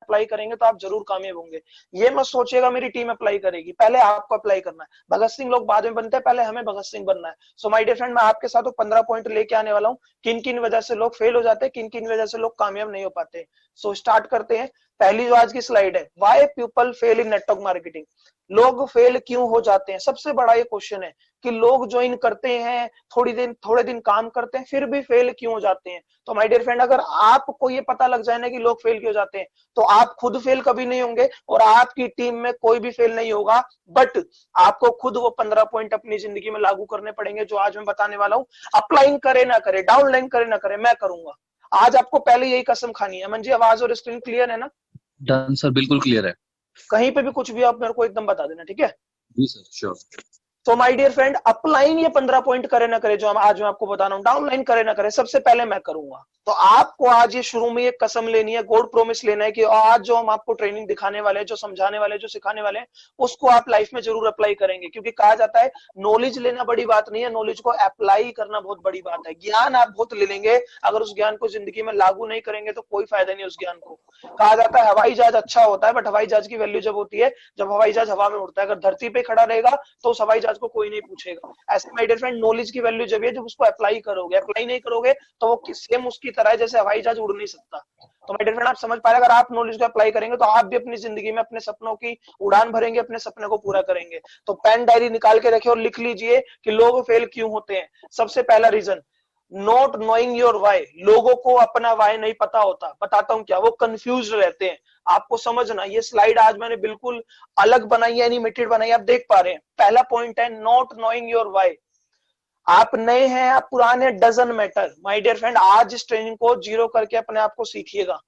Apply करेंगे तो आप जरूर कामयाब होंगे। ये मत सोचिएगा मेरी टीम अप्लाई करेगी, पहले आपको अप्लाई करना है। भगत सिंह लोग बाद में बनते हैं, पहले हमें भगत सिंह बनना है। सो माय डियर फ्रेंड, मैं आपके साथ 15 पॉइंट लेके आने वाला हूँ, किन किन वजह से लोग फेल हो जाते हैं, किन किन वजह से लोग कामयाब नहीं हो पाते। सो स्टार्ट करते हैं। पहली जो आज की स्लाइड है, why people fail in network marketing. लोग फेल क्यों हो जाते हैं, सबसे बड़ा ये क्वेश्चन है कि लोग ज्वाइन करते हैं, थोड़े दिन काम करते हैं, फिर भी फेल क्यों हो जाते हैं। तो माय डियर फ्रेंड, अगर आपको ये पता लग जाए ना कि लोग फेल क्यों जाते हैं, तो आप खुद फेल कभी नहीं होंगे और आपकी टीम में कोई भी फेल नहीं होगा। बट आपको खुद वो 15 पॉइंट अपनी जिंदगी में लागू करने पड़ेंगे जो आज मैं बताने वाला हूँ। अपलाइन करे ना करे, डाउनलाइन करे ना करे, मैं करूंगा। आज आपको पहले यही कसम खानी है। मंजी, आवाज और स्क्रीन क्लियर है ना? डन सर, बिल्कुल क्लियर है। कहीं पे भी कुछ भी आप मेरे को एकदम बता देना, ठीक है? जी सर, श्योर। तो माय डियर फ्रेंड, अपलाइन ये 15 पॉइंट करे ना करे जो हम आज मैं आपको बता रहा हूँ, डाउनलाइन करे ना करे, सबसे पहले मैं करूंगा। तो आपको आज ये शुरू में ये कसम लेनी है, गॉड प्रॉमिस लेना है कि आज जो हम आपको ट्रेनिंग दिखाने वाले हैं, जो समझाने वाले हैं, जो सिखाने वाले हैं, उसको आप लाइफ में जरूर अप्लाई करेंगे। क्योंकि कहा जाता है नॉलेज लेना बड़ी बात नहीं है, नॉलेज को अप्लाई करना बहुत बड़ी बात है। ज्ञान आप बहुत ले लेंगे, अगर उस ज्ञान को जिंदगी में लागू नहीं करेंगे तो कोई फायदा नहीं उस ज्ञान को। कहा जाता है हवाई जहाज अच्छा होता है, बट हवाई जहाज की वैल्यू जब होती है जब हवाई जहाज हवा में उड़ता है। अगर धरती पे खड़ा रहेगा तो उस हवाई जहाज को कोई नहीं पूछेगा। ऐसे माय डियर फ्रेंड, नॉलेज की वैल्यू जब है जब उसको अप्लाई करोगे। अप्लाई नहीं करोगे तो वो सेम उसकी तरह है जैसे हवाई जहाज उड़ नहीं सकता। तो माय डियर फ्रेंड, आप समझ पा रहे हैं, अगर आप नॉलेज को अप्लाई करेंगे तो आप भी अपनी जिंदगी में अपने सपनों की उड़ान भरेंगे, अपने सपने को पूरा करेंगे। तो पेन डायरी निकाल के रखिए और लिख लीजिए कि लोग फेल क्यों होते हैं। सबसे पहला reason, not knowing your why. लोगों को अपना वाई नहीं पता होता। बताता हूं क्या, वो कंफ्यूज रहते हैं। आपको समझना, ये स्लाइड आज मैंने बिल्कुल अलग बनाई है, एनिमेटेड बनाई है, आप देख पा रहे हैं। पहला पॉइंट है नॉट नोइंग योर वाई। आप नए हैं, आप पुराने, doesn't matter. My dear friend, आज इस ट्रेनिंग को जीरो करके अपने आप को सीखिएगा।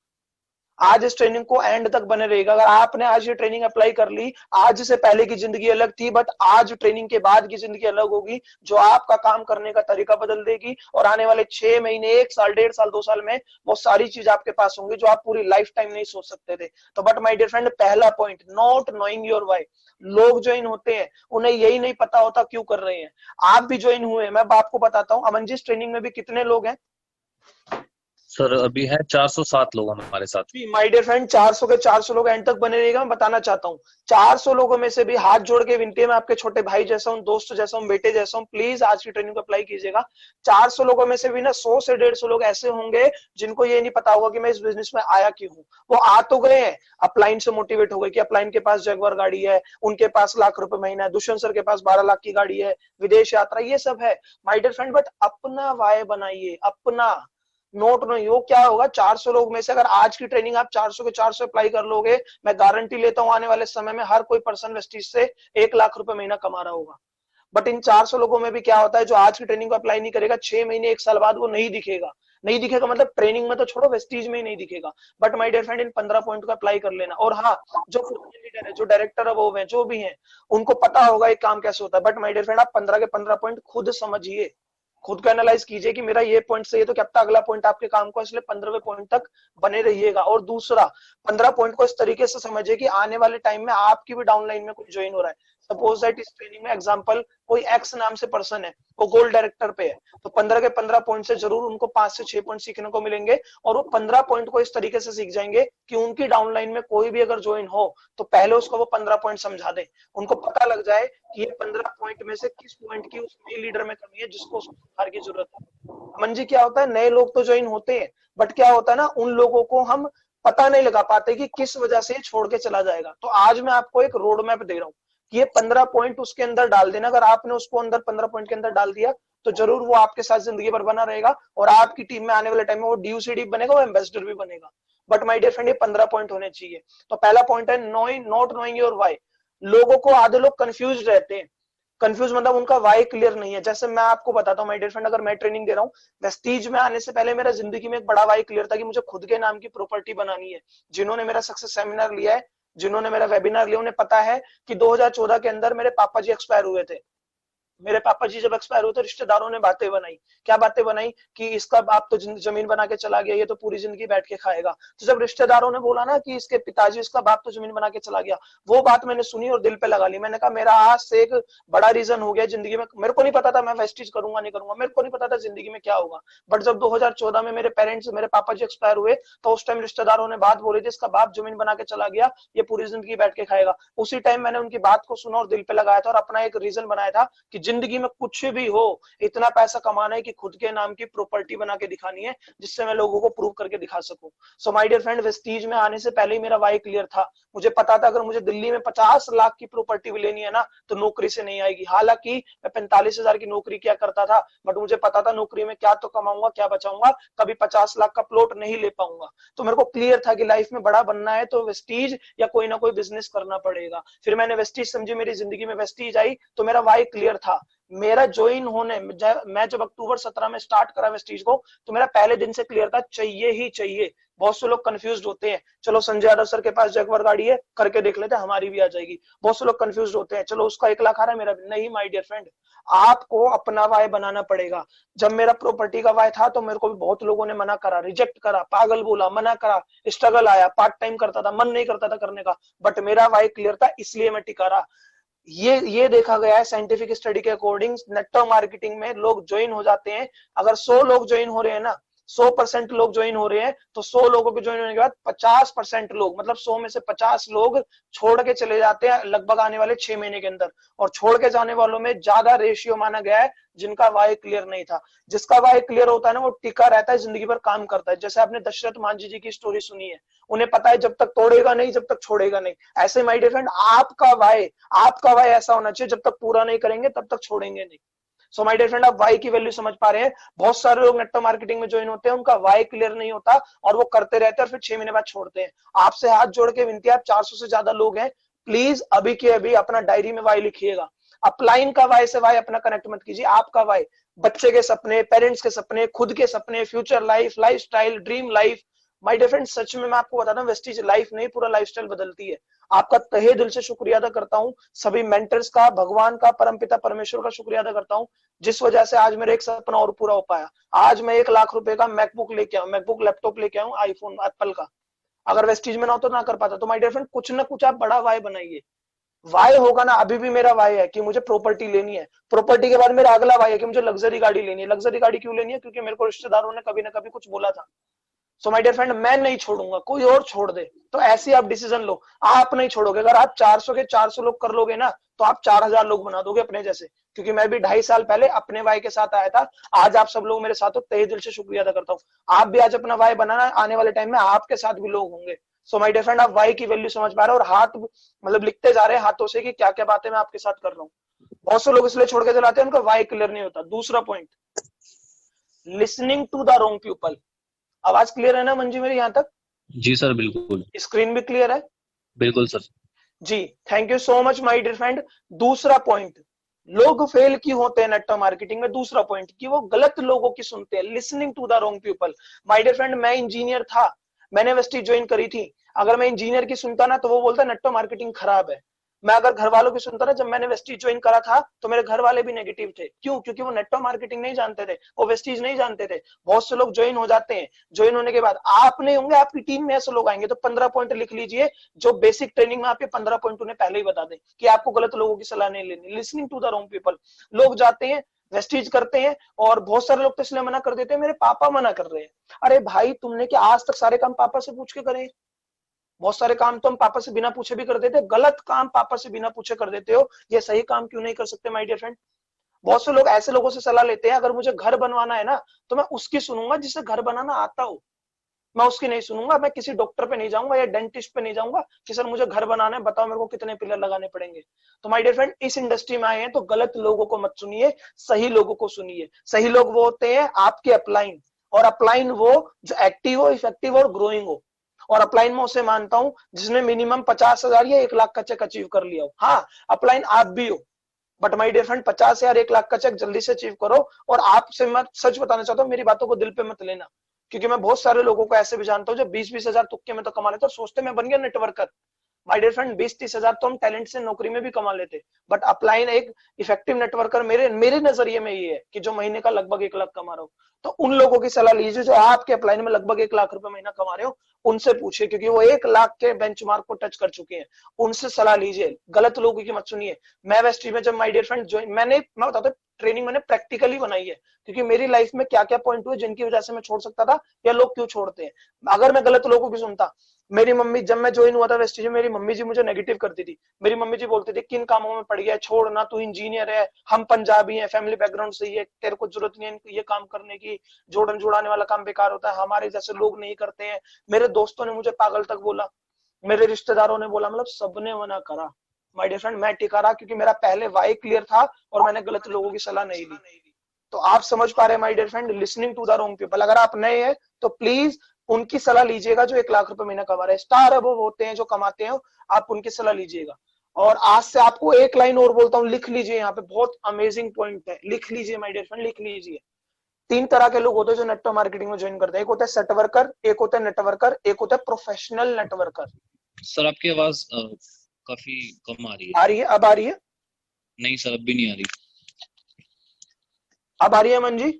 आज इस ट्रेनिंग को एंड तक बने रहेगा। अगर आपने आज ये ट्रेनिंग अप्लाई कर ली, आज से पहले की जिंदगी अलग थी, बट आज ट्रेनिंग के बाद की जिंदगी अलग होगी, जो आपका काम करने का तरीका बदल देगी। और आने वाले 6 महीने, 1 साल, 1.5 साल, 2 साल में वो सारी चीज आपके पास होंगी जो आप पूरी लाइफ टाइम नहीं सोच सकते थे। तो बट माय डियर फ्रेंड, पहला point, not knowing your why. लोग ज्वाइन होते हैं, उन्हें यही नहीं पता होता क्यों कर रहे हैं। आप भी ज्वाइन हुए, मैं आपको बताता हूँ। अमन जी, इस ट्रेनिंग में भी कितने लोग हैं? सर अभी है 407 लोग हमारे साथ। माय डियर फ्रेंड, 400 के 400 लोग एंड तक बने रहेगा। मैं बताना चाहता हूँ, 400 लोगों में से भी हाथ जोड़ के विनती है, मैं आपके छोटे भाई जैसा हूँ, दोस्त जैसा हूँ, बेटे जैसा हूँ, प्लीज आज की ट्रेनिंग को अप्लाई कीजिएगा। 400 लोगों में से भी ना 100 से 150 लोग ऐसे होंगे जिनको ये नहीं पता होगा कि मैं इस बिजनेस में आया क्यों हूँ। वो आ तो गए हैं, अपलाइन से मोटिवेट हो गए कि अपलाइन के पास जगुआर गाड़ी है, उनके पास लाख रुपए महीना है, दुष्यंत सर के पास 12 लाख की गाड़ी है, विदेश यात्रा, ये सब है माय डियर फ्रेंड। बट अपना वाय बनाइए, अपना। नोट नहीं, वो क्या होगा, 400 लोग में से अगर आज की ट्रेनिंग आप 400 के 400 अप्लाई कर लोगे, मैं गारंटी लेता हूं आने वाले समय में हर कोई पर्सन वेस्टीज से 1 लाख रुपए महीना कमा रहा होगा। बट इन 400 लोगों में भी क्या होता है, जो आज की ट्रेनिंग को अप्लाई नहीं करेगा, 6 महीने 1 साल बाद वो नहीं दिखेगा। नहीं दिखेगा मतलब ट्रेनिंग में तो छोड़ो, वेस्टीज में ही नहीं दिखेगा। बट माय डियर फ्रेंड, इन 15 पॉइंट को अप्लाई कर लेना। और हाँ, जो लीडर है, जो डायरेक्टर है, वो है, जो भी है, उनको पता होगा एक काम कैसे होता है। बट माय डियर फ्रेंड, आप 15 के 15 पॉइंट खुद समझिए, खुद को एनालाइज कीजिए कि मेरा ये पॉइंट सही है तो क्या पता अगला पॉइंट आपके काम को, इसलिए 15वें पॉइंट तक बने रहिएगा। और दूसरा, 15 पॉइंट को इस तरीके से समझिए कि आने वाले टाइम में आपकी भी डाउनलाइन में कोई ज्वाइन हो रहा है। सपोज दैट इस ट्रेनिंग में एग्जांपल कोई एक्स नाम से पर्सन है, वो गोल्ड डायरेक्टर पे है, तो 15 के 15 पॉइंट से जरूर उनको 5 से 6 पॉइंट सीखने को मिलेंगे। और वो 15 पॉइंट को इस तरीके से सीख जाएंगे कि उनकी डाउनलाइन में कोई भी अगर ज्वाइन हो तो पहले उसको वो 15 पॉइंट समझा दे, उनको पता लग जाए कि ये 15 पॉइंट में से किस पॉइंट की उस नए लीडर में कमी है जिसको उसको सुधार की जरूरत है। मन जी, क्या होता है, नए लोग तो ज्वाइन होते हैं, बट क्या होता है ना, उन लोगों को हम पता नहीं लगा पाते कि किस वजह से छोड़ के चला जाएगा। तो आज मैं आपको एक रोड मैप दे रहा हूँ कि ये 15 पॉइंट उसके अंदर डाल देना। अगर आपने उसको अंदर 15 पॉइंट के अंदर डाल दिया तो जरूर वो आपके साथ जिंदगी भर बना रहेगा और आपकी टीम में आने वाले टाइम में वो ड्यूसीडी बनेगा, वो एम्बेसडर भी बनेगा। बट माय डियर फ्रेंड, ये 15 पॉइंट होने चाहिए। तो पहला पॉइंट है नॉट नोइंग योर वाई। लोगों को, आधे लोग कंफ्यूज रहते हैं। कंफ्यूज मतलब उनका वाई क्लियर नहीं है। जैसे मैं आपको बताता हूँ माय डियर फ्रेंड, अगर मैं ट्रेनिंग दे रहा हूँ, वेस्टीज में आने से पहले मेरा जिंदगी में एक बड़ा वाई क्लियर था कि मुझे खुद के नाम की प्रॉपर्टी बनानी है। जिन्होंने मेरा सक्सेस सेमिनार लिया है, जिन्होंने मेरा वेबिनार लिया, उन्हें पता है कि 2014 के अंदर मेरे पापा जी एक्सपायर हुए थे। मेरे पापा जी जब एक्सपायर हुए तो रिश्तेदारों ने बातें बनाई। क्या बातें बनाई? कि इसका बाप तो जमीन बना के चला गया, ये तो पूरी जिंदगी बैठ के खाएगा। तो जब रिश्तेदारों ने बोला ना कि इसके पिताजी, इसका बाप तो जमीन बना के चला गया, वो बात मैंने सुनी और दिल पे लगा ली। मैंने कहा मेरा आज से एक बड़ा रीजन हो गया जिंदगी में। मेरे को नहीं पता था मैं वेस्टिज करूंगा नहीं करूंगा, मेरे को नहीं पता था जिंदगी में क्या होगा। बट जब 2014 में मेरे पेरेंट्स, मेरे पापा जी एक्सपायर हुए, तो उस टाइम रिश्तेदारों ने बात बोली थी, इसका बाप जमीन बना के चला गया, ये पूरी जिंदगी बैठ के खाएगा। उसी टाइम मैंने उनकी बात को सुना और दिल पे लगाया था और अपना एक रीजन बनाया था कि जिंदगी में कुछ भी हो, इतना पैसा कमाना है कि खुद के नाम की प्रॉपर्टी बना के दिखानी है, जिससे मैं लोगों को प्रूव करके दिखा सकूं। So my dear friend, Vestige में आने से पहले ही मेरा वाई क्लियर था। मुझे पता था अगर मुझे दिल्ली में 50 लाख की प्रॉपर्टी भी लेनी है ना, तो नौकरी से नहीं आएगी। हालांकि मैं 45,000 की नौकरी क्या करता था, बट मुझे पता था नौकरी में क्या तो कमाऊंगा क्या बचाऊंगा, कभी 50 लाख का प्लॉट नहीं ले पाऊंगा। तो मेरे को क्लियर था कि लाइफ में बड़ा बनना है तो वेस्टीज या कोई ना कोई बिजनेस करना पड़ेगा। फिर मैंने वेस्टीज समझी, मेरी जिंदगी में वेस्टीज आई, तो मेरा वाई क्लियर था। मेरा ज्वाइन होने, मैं जब अक्टूबर 17 में स्टार्ट करा वेस्टीज को, तो मेरा पहले दिन से क्लियर था, चाहिए ही चाहिए। बहुत से लोग कंफ्यूज होते हैं, चलो संजय यादव सर के पास जगवर गाड़ी है, करके देख लेते हैं हमारी भी आ जाएगी। बहुत से लोग कंफ्यूज होते हैं, चलो उसका 1 लाख आ रहा है मेरा भी नहीं। माय डियर फ्रेंड, आपको अपना वाय बनाना पड़ेगा। जब मेरा प्रॉपर्टी का वाय था तो मेरे को भी बहुत लोगों ने मना करा, रिजेक्ट करा, पागल बोला, मना करा, स्ट्रगल आया, पार्ट टाइम करता था, मन नहीं करता था करने का, बट मेरा वाय क्लियर था, इसलिए मैं टिका रहा। ये देखा गया है साइंटिफिक स्टडी के अकॉर्डिंग, नेटवर्क मार्केटिंग में लोग ज्वाइन हो जाते हैं। अगर 100 लोग ज्वाइन हो रहे हैं ना, 100% लोग ज्वाइन हो रहे हैं, तो 100 लोगों के ज्वाइन होने के बाद 50% लोग, मतलब 100 में से 50 लोग छोड़ के चले जाते हैं लगभग आने वाले 6 महीने के अंदर। और छोड़ के जाने वालों में ज्यादा रेशियो माना गया है जिनका वाय क्लियर नहीं था। जिसका वाय क्लियर होता है ना, वो टिका रहता है, जिंदगी भर काम करता है। जैसे आपने दशरथ मांझी जी की स्टोरी सुनी है, उन्हें पता है जब तक तोड़ेगा नहीं, जब तक छोड़ेगा नहीं। ऐसे माय डियर फ्रेंड, आपका वाय ऐसा होना चाहिए, जब तक पूरा नहीं करेंगे तब तक छोड़ेंगे नहीं। सो माय डियर फ्रेंड, आप वाई की वैल्यू समझ पा रहे हैं। बहुत सारे लोग नेटवर्क मार्केटिंग में ज्वाइन होते हैं, उनका वाई क्लियर नहीं होता और वो करते रहते हैं और फिर 6 महीने बाद छोड़ते हैं। आपसे हाथ जोड़ के विनती है, आप 400 से ज्यादा लोग हैं, प्लीज अभी के अभी अपना डायरी में वाई लिखिएगा। अपलाइन का वाई से वाई अपना कनेक्ट मत कीजिए। आपका वाई बच्चे के सपने, पेरेंट्स के सपने, खुद के सपने, future life, lifestyle, dream life. My dear friend, सच में मैं आपको बताता हूँ, वेस्टीज लाइफ नहीं पूरा लाइफस्टाइल बदलती है। आपका तहे दिल से शुक्रिया अदा करता हूँ, सभी मेंटर्स का, भगवान का, परमपिता परमेश्वर का शुक्रिया अदा करता हूँ, जिस वजह से आज मेरा एक सपना और पूरा हो पाया। आज मैं 1 लाख रुपए का मैकबुक लेके आऊं, मैकबुक लैपटॉप लेके आऊं, आईफोन एप्पल का। अगर वेस्टीज में ना हो तो ना कर पाता। तो माय डियर फ्रेंड, कुछ ना कुछ आप बड़ा वाय बनाइए। वाय होगा ना, अभी भी मेरा वाय है कि मुझे प्रॉपर्टी लेनी है। प्रॉपर्टी के बाद मेरा अगला वाय है कि मुझे लग्जरी गाड़ी लेनी है। लग्जरी गाड़ी क्यों लेनी है? क्योंकि मेरे को रिश्तेदारों ने कभी ना कभी कुछ बोला था। सो माय डियर फ्रेंड, मैं नहीं छोड़ूंगा, कोई और छोड़ दे। तो ऐसे आप डिसीजन लो, आप नहीं छोड़ोगे। अगर आप 400 के 400 लोग कर लोगे ना, तो आप 4000 लोग बना दोगे अपने जैसे। क्योंकि मैं भी 2.5 साल पहले अपने वाई के साथ आया था। आज आप सब लोग मेरे साथ हो, तहे दिल से शुक्रिया अदा करता हूँ। आप भी आज अपना वाई बनाना, आने वाले टाइम में आपके साथ भी लोग होंगे। सो माय डियर फ्रेंड, आप वाई की वैल्यू समझ पा रहे हो और हाथ मतलब लिखते जा रहे हैं हाथों से कि क्या क्या बातें मैं आपके साथ कर रहा हूँ। बहुत से लोग इसलिए छोड़ के चलाते हैं, उनका वाई क्लियर नहीं होता। दूसरा point, listening to the wrong people. आवाज क्लियर है ना मंजी मेरी यहाँ तक? जी सर बिल्कुल। स्क्रीन भी क्लियर है? बिल्कुल सर। जी, thank you so much my dear friend. दूसरा पॉइंट, लोग फेल क्यों होते हैं नेटवर्क मार्केटिंग में? दूसरा पॉइंट, कि वो गलत लोगों की सुनते हैं, listening to the wrong people. My dear friend, मैं इंजीनियर था, मैंने वेस्टी ज्वाइन करी थी। अगर मैं इंजीनियर की सुनता ना, तो वो बोलता नेटवर्क मार्केटिंग खराब है। मैं अगर घर वालों की सुनता ना, जब मैंने वेस्टीज ज्वाइन करा था, तो मेरे घर वाले भी नेगेटिव थे। क्यों? क्योंकि वो नेटवर्क मार्केटिंग नहीं जानते थे, वो वेस्टीज नहीं जानते थे। बहुत से लोग ज्वाइन हो जाते हैं, ज्वाइन होने के बाद आप नहीं होंगे, आपकी टीम में ऐसे लोग आएंगे। तो 15 पॉइंट लिख लीजिए, जो बेसिक ट्रेनिंग में आपके 15 पॉइंट उन्हें पहले ही बता दें कि आपको गलत लोगों की सलाह नहीं लेनी। Listening to the wrong people. लोग जाते हैं, वेस्टीज करते हैं, और बहुत सारे लोग तो इसलिए मना कर देते हैं, मेरे पापा मना कर रहे हैं। अरे भाई, तुमने क्या आज तक सारे काम पापा से पूछ के करे? बहुत सारे काम तो हम पापा से बिना पूछे भी कर देते, गलत काम पापा से बिना पूछे कर देते हो, ये सही काम क्यों नहीं कर सकते माय डियर फ्रेंड? बहुत से लोग ऐसे लोगों से सलाह लेते हैं, अगर मुझे घर बनवाना है ना, तो मैं उसकी सुनूंगा जिसे घर बनाना आता हो, मैं उसकी नहीं सुनूंगा। मैं किसी डॉक्टर पे नहीं जाऊंगा या डेंटिस्ट पे नहीं जाऊंगा कि सर मुझे घर बनाना है, बताओ मेरे को कितने पिलर लगाने पड़ेंगे। तो माय डियर फ्रेंड, इस इंडस्ट्री में आए हैं तो गलत लोगों को मत सुनिए, सही लोगों को सुनिए। सही लोग वो होते हैं आपके अपलाइन, और अपलाइन वो जो एक्टिव हो, इफेक्टिव और ग्रोइंग हो। और अपलाइन में उसे मानता हूं जिसने मिनिमम 50,000 या 1 लाख का चेक अचीव कर लिया हो। हाँ, अपलाइन आप भी हो, but my dear friend, 50,000 1 lakh का चेक जल्दी से अचीव करो। और आपसे मैं सच बताना चाहता हूँ, मेरी बातों को दिल पे मत लेना, क्योंकि मैं बहुत सारे लोगों को ऐसे भी जानता हूँ जो 20-20 हजार तुक्के में तो कमा लेते और सोचते मैं बन गया नेटवर्कर। माय डियर फ्रेंड 20-30 हजार तो हम टैलेंट से नौकरी में भी कमा लेते, बट अपलाइन एक इफेक्टिव नेटवर्कर मेरे मेरे नजरिए में ये है कि जो महीने का लगभग 1 लाख कमा रहा हो। तो उन लोगों की सलाह लीजिए जो आपके अपलाइन में लगभग 1 लाख रुपए महीना कमा रहे हो, उनसे पूछिए, क्योंकि वो 1 लाख के बेंचमार्क को टच कर चुके हैं। उनसे सलाह लीजिए, गलत लोगों की मत सुनिए। मैं वेस्टी में जब माय डियर फ्रेंड ज्वाइन, मैं बताता हूँ ट्रेनिंग मैंने प्रैक्टिकली बनाई है, क्योंकि मेरी लाइफ में क्या क्या पॉइंट हुए जिनकी वजह से मैं छोड़ सकता था या लोग क्यों छोड़ते हैं। अगर मैं गलत लोगों की सुनता, मेरी मम्मी जब मैं ज्वाइन हुआ था वेस्टीज में, मेरी मम्मी जी मुझे नेगेटिव करती थी। मेरी मम्मी जी बोलती थी किन कामों में पड़ गया, छोड़ ना, तू इंजीनियर है, हम पंजाबी हैं, फैमिली बैकग्राउंड से ही है, तेरे को जरूरत नहीं है ये काम करने की, जोड़न जुड़ाने वाला काम बेकार होता है, हमारे जैसे लोग नहीं करते हैं। मेरे दोस्तों ने मुझे पागल तक बोला, मेरे रिश्तेदारों ने बोला, मतलब सबने मना करा। माय डियर फ्रेंड मैं टिका रहा क्योंकि मेरा पहले वाई क्लियर था और मैंने गलत लोगों की सलाह नहीं ली। तो आप समझ पा रहे हैं my dear friend, listening to the wrong people. अगर आप नए हैं तो प्लीज उनकी सलाह लीजिएगा जो 1 लाख रुपए महीना कमा रहे हैं, स्टार अबव होते हैं जो कमाते हैं, आप उनकी सलाह लीजिएगा। और आज से आपको एक लाइन और बोलता हूँ, लिख लीजिए, यहाँ पे बहुत अमेजिंग पॉइंट है, लिख लीजिए माय डियर फ्रेंड, लिख लीजिए। 3 तरह के लोग होते हैं जो नेटवर्क मार्केटिंग में ज्वाइन करते हैं, एक होता है सेट वर्कर, एक होता है नेटवर्कर, एक होता है प्रोफेशनल नेटवर्कर। सर आपकी आवाज काफी कम आ रही आ है। रही है? अब आ रही है? नहीं सर, अब भी नहीं आ रही। अब आ रही है मन जी?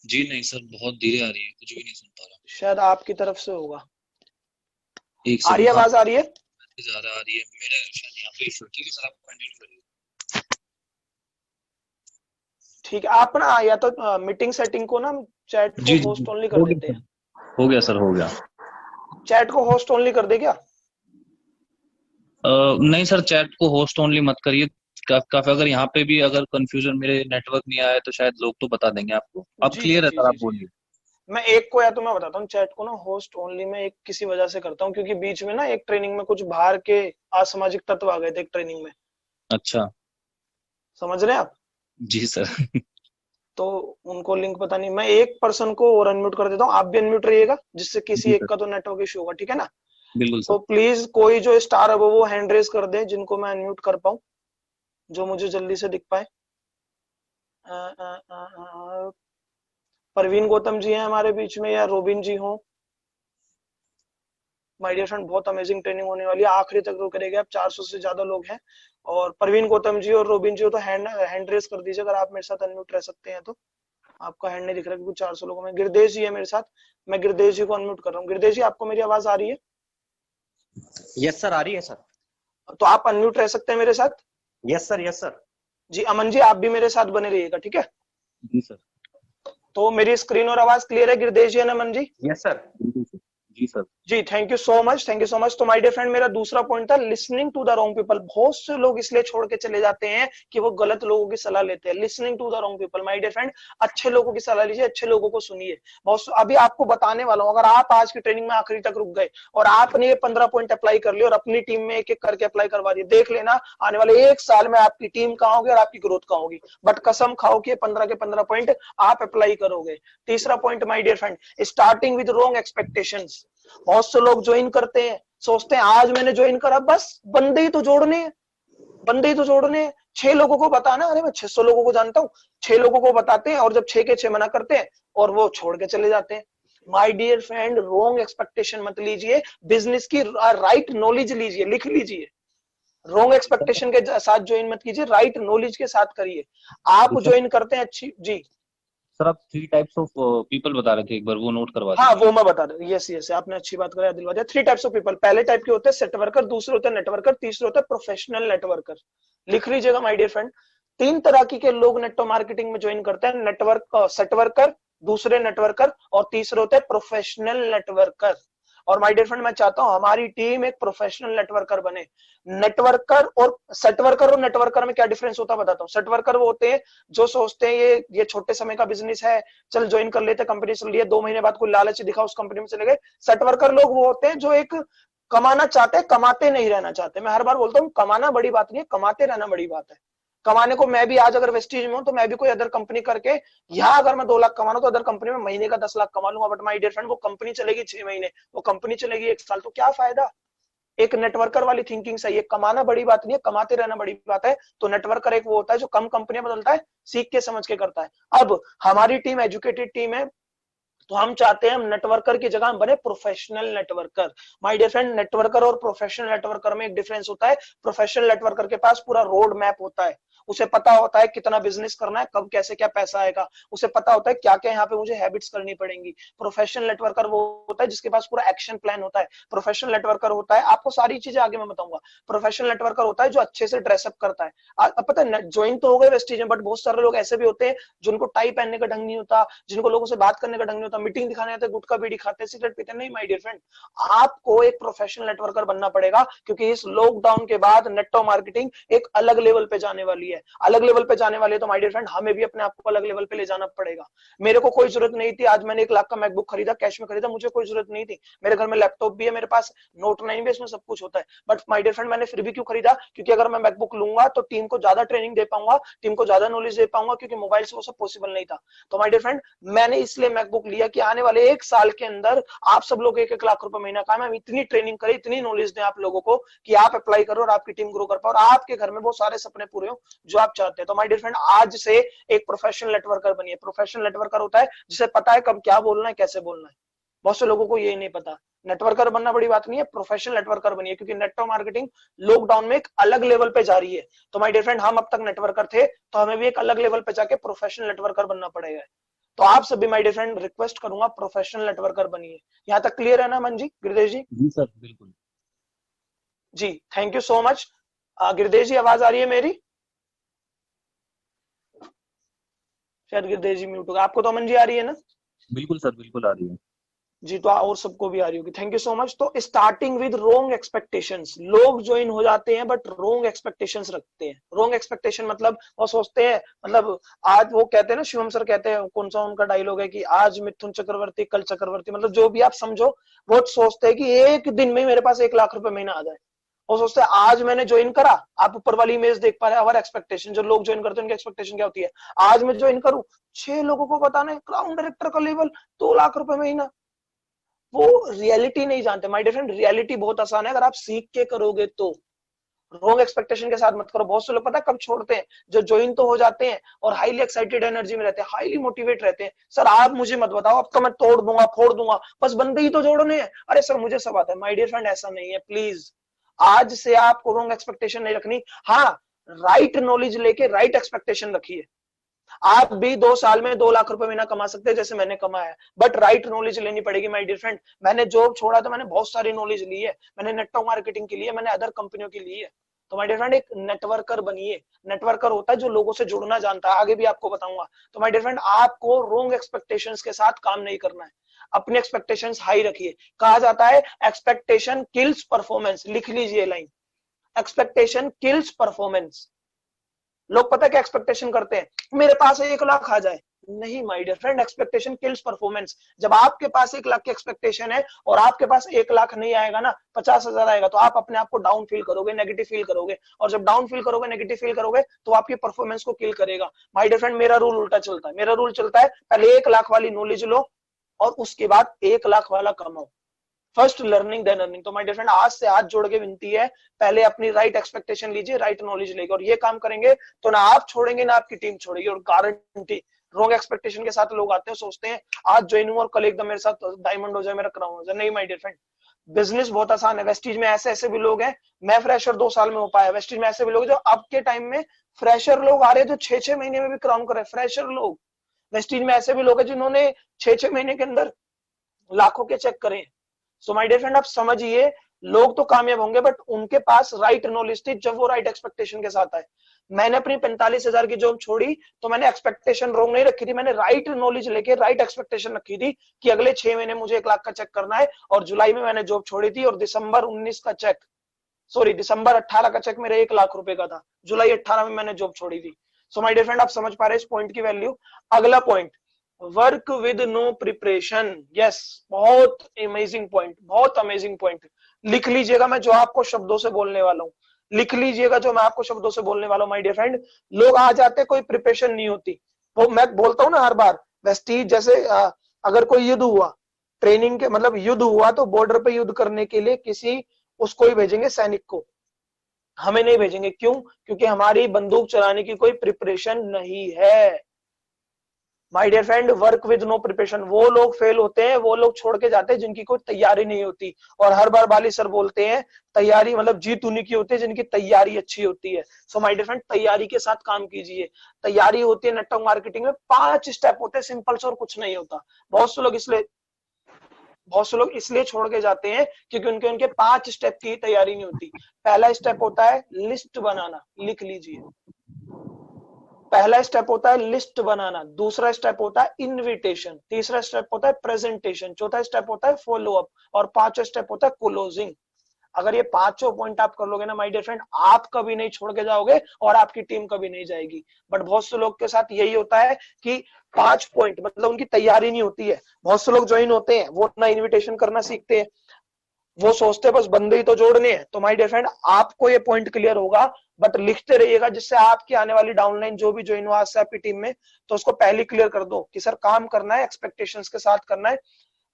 जी नहीं सर, बहुत धीरे आ रही है, कुछ भी नहीं सुन पा रहा। शायद आपकी तरफ से होगा। एक आ रही है सेकंड। हाँ, आवाज? आ रही है? ज्यादा आ रही है मेरे, शायद यहाँ पे इशू। ठीक है सर, आप कंटिन्यू करिए। ठीक है, आप ना या तो मीटिंग सेटिंग को ना चैट को जी जी जी, होस्ट ओनली कर हो देते गया हैं। सर, हो गया सर, हो गया। चैट को होस्ट ओनली कर दे क्या? नहीं सर, चैट को होस्ट ओनली मत करिए। काफी अगर यहाँ पे भी अगर कंफ्यूजन, मेरे नेटवर्क नहीं आया तो शायद लोग तो बता देंगे आपको। अब जी जी क्लियर है जी सर, जी आप जी। बोलिए। मैं एक को, या तो मैं बताता हूँ चैट को ना होस्ट ओनली में एक किसी वजह से करता हूँ, क्योंकि बीच में ना एक ट्रेनिंग में कुछ बाहर के असामाजिक तत्व आ गए थे एक ट्रेनिंग में। अच्छा। समझ रहे हैं आप? जी सर। तो उनको लिंक पता नहीं, मैं एक पर्सन को और अनम्यूट कर देता हूँ, आप भी अनम्यूट रहिएगा, जिससे किसी जी एक सर, का तो नेटवर्क इशू होगा, ठीक है ना? बिल्कुल तो सर। प्लीज कोई जो स्टार अब वो हैंड रेज कर दे जिनको मैं अनम्यूट कर पाऊँ, जो मुझे जल्दी से दिख पाए। अ, अ, अ, अ, परवीन गौतम जी हैं हमारे बीच में, या रोबिन जी हो? माय डियर फ्रेंड बहुत अमेजिंग ट्रेनिंग होने वाली है, आखिरी तक रोक करेंगे। अब 400 से ज्यादा लोग हैं। और परवीन गौतम जी और रोबिन जी हो तो हैंड रेस कर दीजिए अगर आप मेरे साथ अनम्यूट रह सकते हैं तो। आपका हैंड नहीं दिख रहा क्योंकि 400 लोगों में गिरदेश जी है मेरे साथ, मैं गिरदेश जी को अनम्यूट कर रहा हूँ। गिरदेश जी आपको मेरी आवाज आ रही है? यस सर, आ रही है सर। तो आप अनम्यूट रह सकते हैं मेरे साथ। Yes sir, yes sir. जी अमन जी आप भी मेरे साथ बने रहिएगा, ठीक है? जी सर। तो मेरी स्क्रीन और आवाज क्लियर है Girdesh ji and Aman ji? Yes sir. बिल्कुल सर। जी सर। जी thank you so much, thank you so much. तो माय डियर फ्रेंड मेरा दूसरा पॉइंट था listening to the wrong people. बहुत से लोग इसलिए छोड़ के चले जाते हैं कि वो गलत लोगों की सलाह लेते हैं। Listening to the wrong people, my dear friend अच्छे लोगों की सलाह लीजिए, अच्छे लोगों को सुनिए। बहुत अभी आपको बताने वाला हूं, अगर आप आज की ट्रेनिंग में आखिरी तक रुक गए और आपने ये 15 पॉइंट अप्लाई कर लिए और अपनी टीम में एक एक करके अप्लाई करवा दिए, देख लेना आने वाले 1 साल में आपकी टीम कहां होगी और आपकी ग्रोथ कहां होगी। बट कसम खाओ कि 15 के 15 पॉइंट आप अप्लाई करोगे। तीसरा point my dear friend, starting with wrong expectations. बहुत से लोग ज्वाइन करते हैं, सोचते हैं आज मैंने ज्वाइन करा, बस बंदे ही तो जोड़ने हैं, बंदे ही तो जोड़ने हैं। 6 लोगों को बताना, अरे मैं 600 लोगों को जानता हूँ, 6 लोगों को बताते हैं और जब 6 के 6 मना करते हैं और वो छोड़ के चले जाते हैं। My dear friend wrong expectation मत लीजिए, बिजनेस की राइट नॉलेज लीजिए, लिख लीजिए। रॉन्ग एक्सपेक्टेशन के साथ ज्वाइन मत कीजिए, राइट नॉलेज के साथ करिए। आप तो ज्वाइन करते हैं अच्छी जी। सर आप 3 टाइप्स ऑफ पीपल बता रहे थे, एक बार वो नोट करवा हाँ दीजिए। वो मैं बता दूं, यस यस आपने अच्छी बात करा, दिलवा दिया। 3 टाइप्स ऑफ पीपल, पहले टाइप के होते हैं सेट वर्कर, दूसरे होते हैं नेटवर्कर, तीसरे होते हैं प्रोफेशनल नेटवर्कर। लिख लीजिएगा माय डियर फ्रेंड। 3 तरह के लोग नेटवर्क मार्केटिंग में ज्वाइन करते हैं, नेटवर्क सेट वर्कर, दूसरे नेटवर्कर और तीसरे होते हैं प्रोफेशनल नेटवर्कर। और माय डियर फ्रेंड मैं चाहता हूं हमारी टीम एक प्रोफेशनल नेटवर्कर बने। नेटवर्कर और सेटवर्कर और नेटवर्कर में क्या डिफरेंस होता है बताता हूँ। सेटवर्कर वो होते हैं जो सोचते हैं ये छोटे समय का बिजनेस है, चल ज्वाइन कर लेते, कंपनी चल रही है, 2 महीने बाद कोई लालच दिखा उस कंपनी में चले गए। सेटवर्कर लोग वो होते हैं जो एक कमाना चाहते हैं, कमाते नहीं रहना चाहते। मैं हर बार बोलता हूँ कमाना बड़ी बात नहीं है, कमाते रहना बड़ी बात है। कमाने को मैं भी आज अगर वेस्टीज में हूं तो मैं भी कोई अदर कंपनी करके यहाँ अगर मैं 2 लाख कमा रहा हूं तो अदर कंपनी में महीने का 10 लाख कमा लूंगा। बट माय डियर फ्रेंड वो कंपनी चलेगी 6 महीने, वो कंपनी चलेगी 1 साल, तो क्या फायदा। एक नेटवर्कर वाली थिंकिंग सही है, कमाना बड़ी बात नहीं है, कमाते रहना बड़ी बात है। तो नेटवर्कर एक वो होता है जो कम कंपनियां बदलता है, सीख के समझ के करता है। अब हमारी टीम एजुकेटेड टीम है, तो हम चाहते हैं हम नेटवर्कर की जगह हम बने professional networker. My dear friend, networker और प्रोफेशनल नेटवर्कर में एक डिफरेंस होता है। प्रोफेशनल नेटवर्कर के पास पूरा रोड मैप होता है, उसे पता होता है कितना बिजनेस करना है, कब कैसे क्या पैसा आएगा, उसे पता होता है क्या क्या यहाँ पे मुझे हैबिट्स करनी पड़ेंगी। प्रोफेशनल नेटवर्कर वो होता है जिसके पास पूरा एक्शन प्लान होता है। प्रोफेशनल नेटवर्कर होता है, आपको सारी चीजें आगे मैं बताऊंगा। प्रोफेशनल नेटवर्कर होता है जो अच्छे से ड्रेसअप करता है। अब पता है ज्वाइन तो हो गए वेस्टीज में, बट बहुत सारे लोग ऐसे भी होते हैं जिनको टाई पहनने का ढंग नहीं होता, जिनको लोगों से बात करने का ढंग नहीं होता, मीटिंग दिखाने आते, गुटखा बीड़ी खाते, सिगरेट पीते। नहीं माय डियर फ्रेंड, आपको एक प्रोफेशनल नेटवर्कर बनना पड़ेगा, क्योंकि इस लॉकडाउन के बाद नेटवर्क मार्केटिंग एक अलग लेवल पे जाने वाली है। अलग लेवल पे जाने वाली है तो माय डियर फ्रेंड हमें भी अपने आप को अलग लेवल पे ले जाना पड़ेगा। मेरे को कोई जरूरत नहीं थी, आज मैंने 1 लाख का मैकबुक खरीदा, कैश में खरीदा, मुझे कोई जरूरत नहीं थी। मेरे घर में लैपटॉप भी है, मेरे पास नोट 9 भी, इसमें सब कुछ होता है। बट माय डियर फ्रेंड मैंने फिर भी क्यों खरीदा? क्योंकि अगर मैं मैकबुक लूंगा तो टीम को ज्यादा ट्रेनिंग दे पाऊंगा, टीम को ज्यादा नॉलेज दे पाऊंगा, क्योंकि मोबाइल से वो सब पॉसिबल नहीं था। तो माय डियर फ्रेंड मैंने इसलिए मैकबुक लिया कि आने वाले 1 साल के अंदर आप सब लोग 1-1 लाख रुपए महीना का, हम इतनी ट्रेनिंग करें, इतनी नॉलेज दें आप लोगों को कि आप अप्लाई करो और आपकी टीम ग्रो कर पाओ और आपके घर में वो सारे सपने पूरे हो जो आप चाहते हैं। तो माय डियर फ्रेंड आज से एक प्रोफेशनल नेटवर्कर बनिए। प्रोफेशनल नेटवर्कर होता है जिसे पता है कब क्या बोलना है, कैसे बोलना है। बहुत से लोगों को ये नहीं पता। नेटवर्कर बनना बड़ी बात नहीं है, प्रोफेशनल नेटवर्कर बनिए, क्योंकि नेटवर्क मार्केटिंग लॉकडाउन में एक अलग लेवल पे जा रही है। तो माय डियर फ्रेंड हम अब तक नेटवर्कर थे, तो हमें भी एक अलग लेवल पे जाके प्रोफेशनल नेटवर्कर बनना पड़ेगा। तो आप सभी माय डियर फ्रेंड रिक्वेस्ट करूंगा प्रोफेशनल नेटवर्कर बनिए। यहाँ तक क्लियर है ना मन जी, गिरदेश जी? जी सर बिल्कुल। जी थैंक यू सो मच। गिरदेश जी आवाज आ रही है मेरी? शायद गिरदेश जी म्यूट हो गया। आपको तो अमन जी आ रही है ना? बिल्कुल सर बिल्कुल आ रही है। जी तो और सबको भी आ रही होगी। Thank you so much. तो स्टार्टिंग विद रोंग एक्सपेक्टेशंस, लोग ज्वाइन हो जाते हैं बट रोंग एक्सपेक्टेशंस रखते हैं। रोंग एक्सपेक्टेशन मतलब वो सोचते हैं, मतलब आज वो कहते हैं ना, शिवम सर कहते हैं, कौन सा उनका डायलॉग है कि आज मिथुन चक्रवर्ती कल चक्रवर्ती, मतलब जो भी आप समझो, वो सोचते हैं कि एक दिन में मेरे पास 1 लाख रुपए महीना आ जाए। वो सोचते हैं आज मैंने ज्वाइन करा, आप ऊपर वाली इमेज देख पा रहे हैं, अवर एक्सपेक्टेशन, जो लोग ज्वाइन करते हैं उनकी एक्सपेक्टेशन क्या होती है? आज मैं ज्वाइन करूं, 6 लोगों को बताना है, क्राउन डायरेक्टर का लेवल, 2 लाख रुपए महीना। वो रियलिटी नहीं जानते माय डियर फ्रेंड। रियलिटी बहुत आसान है अगर आप सीख के करोगे तो। रॉन्ग एक्सपेक्टेशन के साथ मत करो। बहुत से लोग पता है कब छोड़ते हैं? जो ज्वाइन तो हो जाते हैं और हाईली एक्साइटेड एनर्जी में रहते हैं, हाईली मोटिवेट रहते हैं। सर आप मुझे मत बताओ, अब तो मैं तोड़ दूंगा फोड़ दूंगा, बस बंदे ही तो जोड़ने हैं। अरे सर मुझे सब आता है। माय डियर फ्रेंड ऐसा नहीं है, प्लीज आज से आपको रॉन्ग एक्सपेक्टेशन नहीं रखनी। हाँ, राइट नॉलेज लेके राइट एक्सपेक्टेशन रखिए। आप भी 2 साल में 2 लाख रुपए महीना कमा सकते हैं जैसे मैंने कमाया, बट राइट नॉलेज लेनी पड़ेगी माय डियर फ्रेंड। मैंने जॉब छोड़ा तो मैंने बहुत सारी नॉलेज ली है, मैंने नेटवर्क मार्केटिंग की ली है, मैंने अदर कंपनियों की ली है। तो माय डियर फ्रेंड एक नेटवर्कर बनिए। नेटवर्कर होता है जो लोगों से जुड़ना जानता है, आगे भी आपको बताऊंगा। तो माय डियर फ्रेंड आपको रॉन्ग एक्सपेक्टेशंस के साथ काम नहीं करना है, अपने एक्सपेक्टेशंस हाई रखिए। कहा जाता है एक्सपेक्टेशन किल्स परफॉर्मेंस, लिख लीजिए लाइन, एक्सपेक्टेशन किल्स परफॉर्मेंस। लोग पता क्या एक्सपेक्टेशन करते हैं? मेरे पास 1 लाख आ जाए। नहीं my dear friend, expectation kills performance. जब आपके पास 1 लाख की एक्सपेक्टेशन है और आपके पास 1 लाख नहीं आएगा ना, 50,000 आएगा, तो आप अपने आप को डाउन फील करोगे, नेगेटिव फील करोगे। और जब डाउन फील करोगे, नेगेटिव फील करोगे, तो आपकी परफॉर्मेंस को किल करेगा। माय डियर फ्रेंड मेरा रूल उल्टा चलता है। मेरा रूल चलता है पहले 1 लाख वाली नॉलेज लो और उसके बाद 1 लाख वाला कमाओ। First learning then earning. तो माय डियर फ्रेंड आज से हाथ जोड़ के विनती है, पहले अपनी राइट एक्सपेक्टेशन लीजिए, राइट नॉलेज लेके, और ये काम करेंगे तो ना आप छोड़ेंगे ना आपकी टीम छोड़ेगी। और गारंटी, रॉन्ग एक्सपेक्टेशन के साथ लोग आते हैं, सोचते हैं आज ज्वाइन हूं और कल एकदम मेरे साथ डायमंड हो जाए, मेरा क्राउन हो जाए। नहीं माय डियर फ्रेंड, बिजनेस बहुत आसान है। वेस्टीज में ऐसे ऐसे भी लोग हैं, मैं फ्रेशर 2 साल में हो पाया, वेस्टीज में ऐसे भी लोग जो अब के टाइम में फ्रेशर लोग आ रहे हैं जो 6-6 महीने में भी क्राउन कर रहे हैं, फ्रेशर लोग। वेस्टीज में ऐसे भी लोग हैं जिन्होंने 6-6 महीने के अंदर लाखों के चेक करे। सो माय डियर फ्रेंड आप समझिए, लोग तो कामयाब होंगे बट उनके पास राइट नॉलेज थी जब वो राइट एक्सपेक्टेशन के साथ आए। मैंने अपनी 45,000 की जॉब छोड़ी तो मैंने एक्सपेक्टेशन रॉन्ग नहीं रखी थी, मैंने राइट नॉलेज लेके राइट एक्सपेक्टेशन रखी थी कि अगले 6 महीने मुझे 1 लाख का चेक करना है। और जुलाई में मैंने जॉब छोड़ी थी और दिसंबर 18 का चेक मेरे 1 लाख रुपए का था। जुलाई 18 में मैंने जॉब छोड़ी थी। सो माय डियर फ्रेंड आप समझ पा रहे हैं इस पॉइंट की वैल्यू। अगला point, work with no preparation. Yes, बहुत अमेजिंग पॉइंट, बहुत अमेजिंग पॉइंट। लिख लीजिएगा मैं जो आपको शब्दों से बोलने वाला हूँ, लिख लीजिएगा जो मैं आपको शब्दों से बोलने वाला हूँ। माय डियर फ्रेंड, लोग आ जाते कोई प्रिपरेशन नहीं होती। वो मैं बोलता हूँ ना हर बार, वेस्टीज जैसे अगर कोई युद्ध हुआ, ट्रेनिंग के मतलब युद्ध हुआ तो बॉर्डर पे युद्ध करने के लिए किसी उसको ही भेजेंगे, सैनिक को, हमें नहीं भेजेंगे। क्यों? क्योंकि हमारी बंदूक चलाने की कोई प्रिपरेशन नहीं है। My dear friend, work with no preparation, वो लोग फेल होते हैं, वो लोग छोड़ के जाते हैं जिनकी कोई तैयारी नहीं होती। और हर बार बाली सर बोलते हैं तैयारी मतलब जीत उन्हीं की होती है जिनकी तैयारी अच्छी होती है। सो माय डियर फ्रेंड, तैयारी के साथ काम कीजिए। तैयारी होती है नेटवर्क मार्केटिंग में 5 स्टेप होते हैं सिंपल से, और कुछ नहीं होता। बहुत से लोग इसलिए छोड़ के जाते हैं क्योंकि उनके 5 स्टेप की तैयारी नहीं होती। पहला स्टेप होता है लिस्ट बनाना, लिख लीजिए। पहला स्टेप होता है लिस्ट बनाना, दूसरा स्टेप होता है इनविटेशन, तीसरा स्टेप होता है प्रेजेंटेशन, चौथा स्टेप होता है फॉलो अप, और पांचवा स्टेप होता है क्लोजिंग। अगर ये पांचों पॉइंट आप कर लोगे ना माय डियर फ्रेंड, आप कभी नहीं छोड़ के जाओगे और आपकी टीम कभी नहीं जाएगी। बट बहुत से लोग के साथ यही होता है कि 5 पॉइंट मतलब उनकी तैयारी नहीं होती है। बहुत से लोग ज्वाइन होते हैं, वो अपना इन्विटेशन करना सीखते हैं, वो सोचते हैं बस बंदे ही तो जोड़ने हैं। तो माय डियर फ्रेंड, आपको ये पॉइंट क्लियर होगा, बट लिखते रहिएगा जिससे आपकी आने वाली डाउनलाइन जो भी ज्वाइन हुआ आज से आपकी टीम में, तो उसको पहले क्लियर कर दो कि सर काम करना है, एक्सपेक्टेशंस के साथ करना है,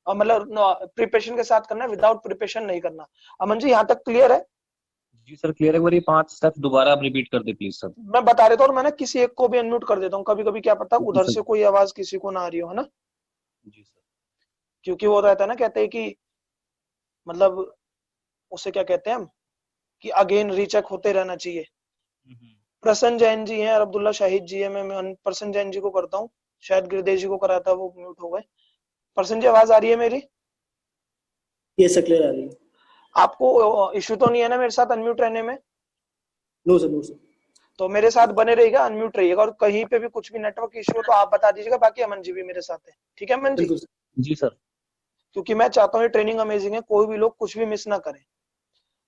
मतलब प्रिपरेशन के साथ करना है, विदाउट प्रिपरेशन नहीं करना। अमन जी, यहाँ तक क्लियर है? जी सर क्लियर है। ये 5 स्टेप दोबारा आप रिपीट कर दे प्लीज सर। मैं बता रहा था, और मैं ना किसी एक को भी अनम्यूट कर देता हूँ, कभी कभी क्या पता जी उधर सर। से कोई आवाज किसी को ना आ रही हो, है ना? जी सर। क्योंकि वो रहता है ना, कहते हैं कि मतलब उसे क्या कहते हैं हम, कि अगेन रीचेक होते रहना चाहिए। प्रसन्न जैन जी हैं और अब्दुल्ला शाहिद जी है। मैं प्रसन्न जैन जी को करता हूँ, शायद गिरदेश जी को करा था, वो म्यूट हो गए। प्रसन्न जी, आवाज आ रही है मेरी? ये सर क्लियर आ रही है। आपको इश्यू तो नहीं है ना मेरे साथ अनम्यूट रहने में? No sir, no sir. तो मेरे साथ बने रहिएगा, अनम्यूट रहिएगा, और कहीं पे भी कुछ भी नेटवर्क इश्यू हो तो आप बता दीजिएगा। बाकी अमन जी भी मेरे साथ है, ठीक है अमन जी? बिल्कुल सर। जी सर। क्योंकि मैं चाहता हूँ ये ट्रेनिंग अमेजिंग है, कोई भी लोग कुछ भी मिस ना करें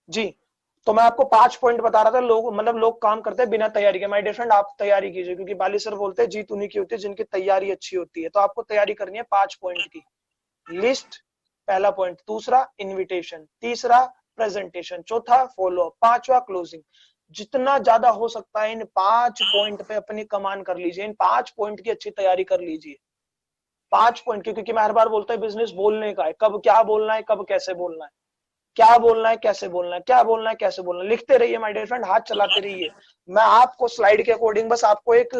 जी। तो मैं आपको 5 पॉइंट बता रहा था, लोग काम करते हैं बिना तैयारी के। माय डियर फ्रेंड, आप तैयारी कीजिए, क्योंकि बाली सर बोलते हैं जीत उन्हीं की होती है जिनकी तैयारी अच्छी होती है। तो आपको तैयारी करनी है 5 पॉइंट की। लिस्ट पहला पॉइंट, दूसरा इनविटेशन, तीसरा प्रेजेंटेशन, चौथा फॉलो अप, पांचवा क्लोजिंग। जितना ज्यादा हो सकता है इन 5 पॉइंट पे अपनी कमान कर लीजिए, इन 5 पॉइंट की अच्छी तैयारी कर लीजिए। 5 पॉइंट की, क्योंकि मैं हर बार बोलता हूँ बिजनेस बोलने का है, कब क्या बोलना है, कब कैसे बोलना है, क्या बोलना है, कैसे बोलना है, क्या बोलना है, कैसे बोलना है। लिखते रहिए माय डियर फ्रेंड, हाथ चलाते रहिए। मैं आपको स्लाइड के अकॉर्डिंग बस आपको एक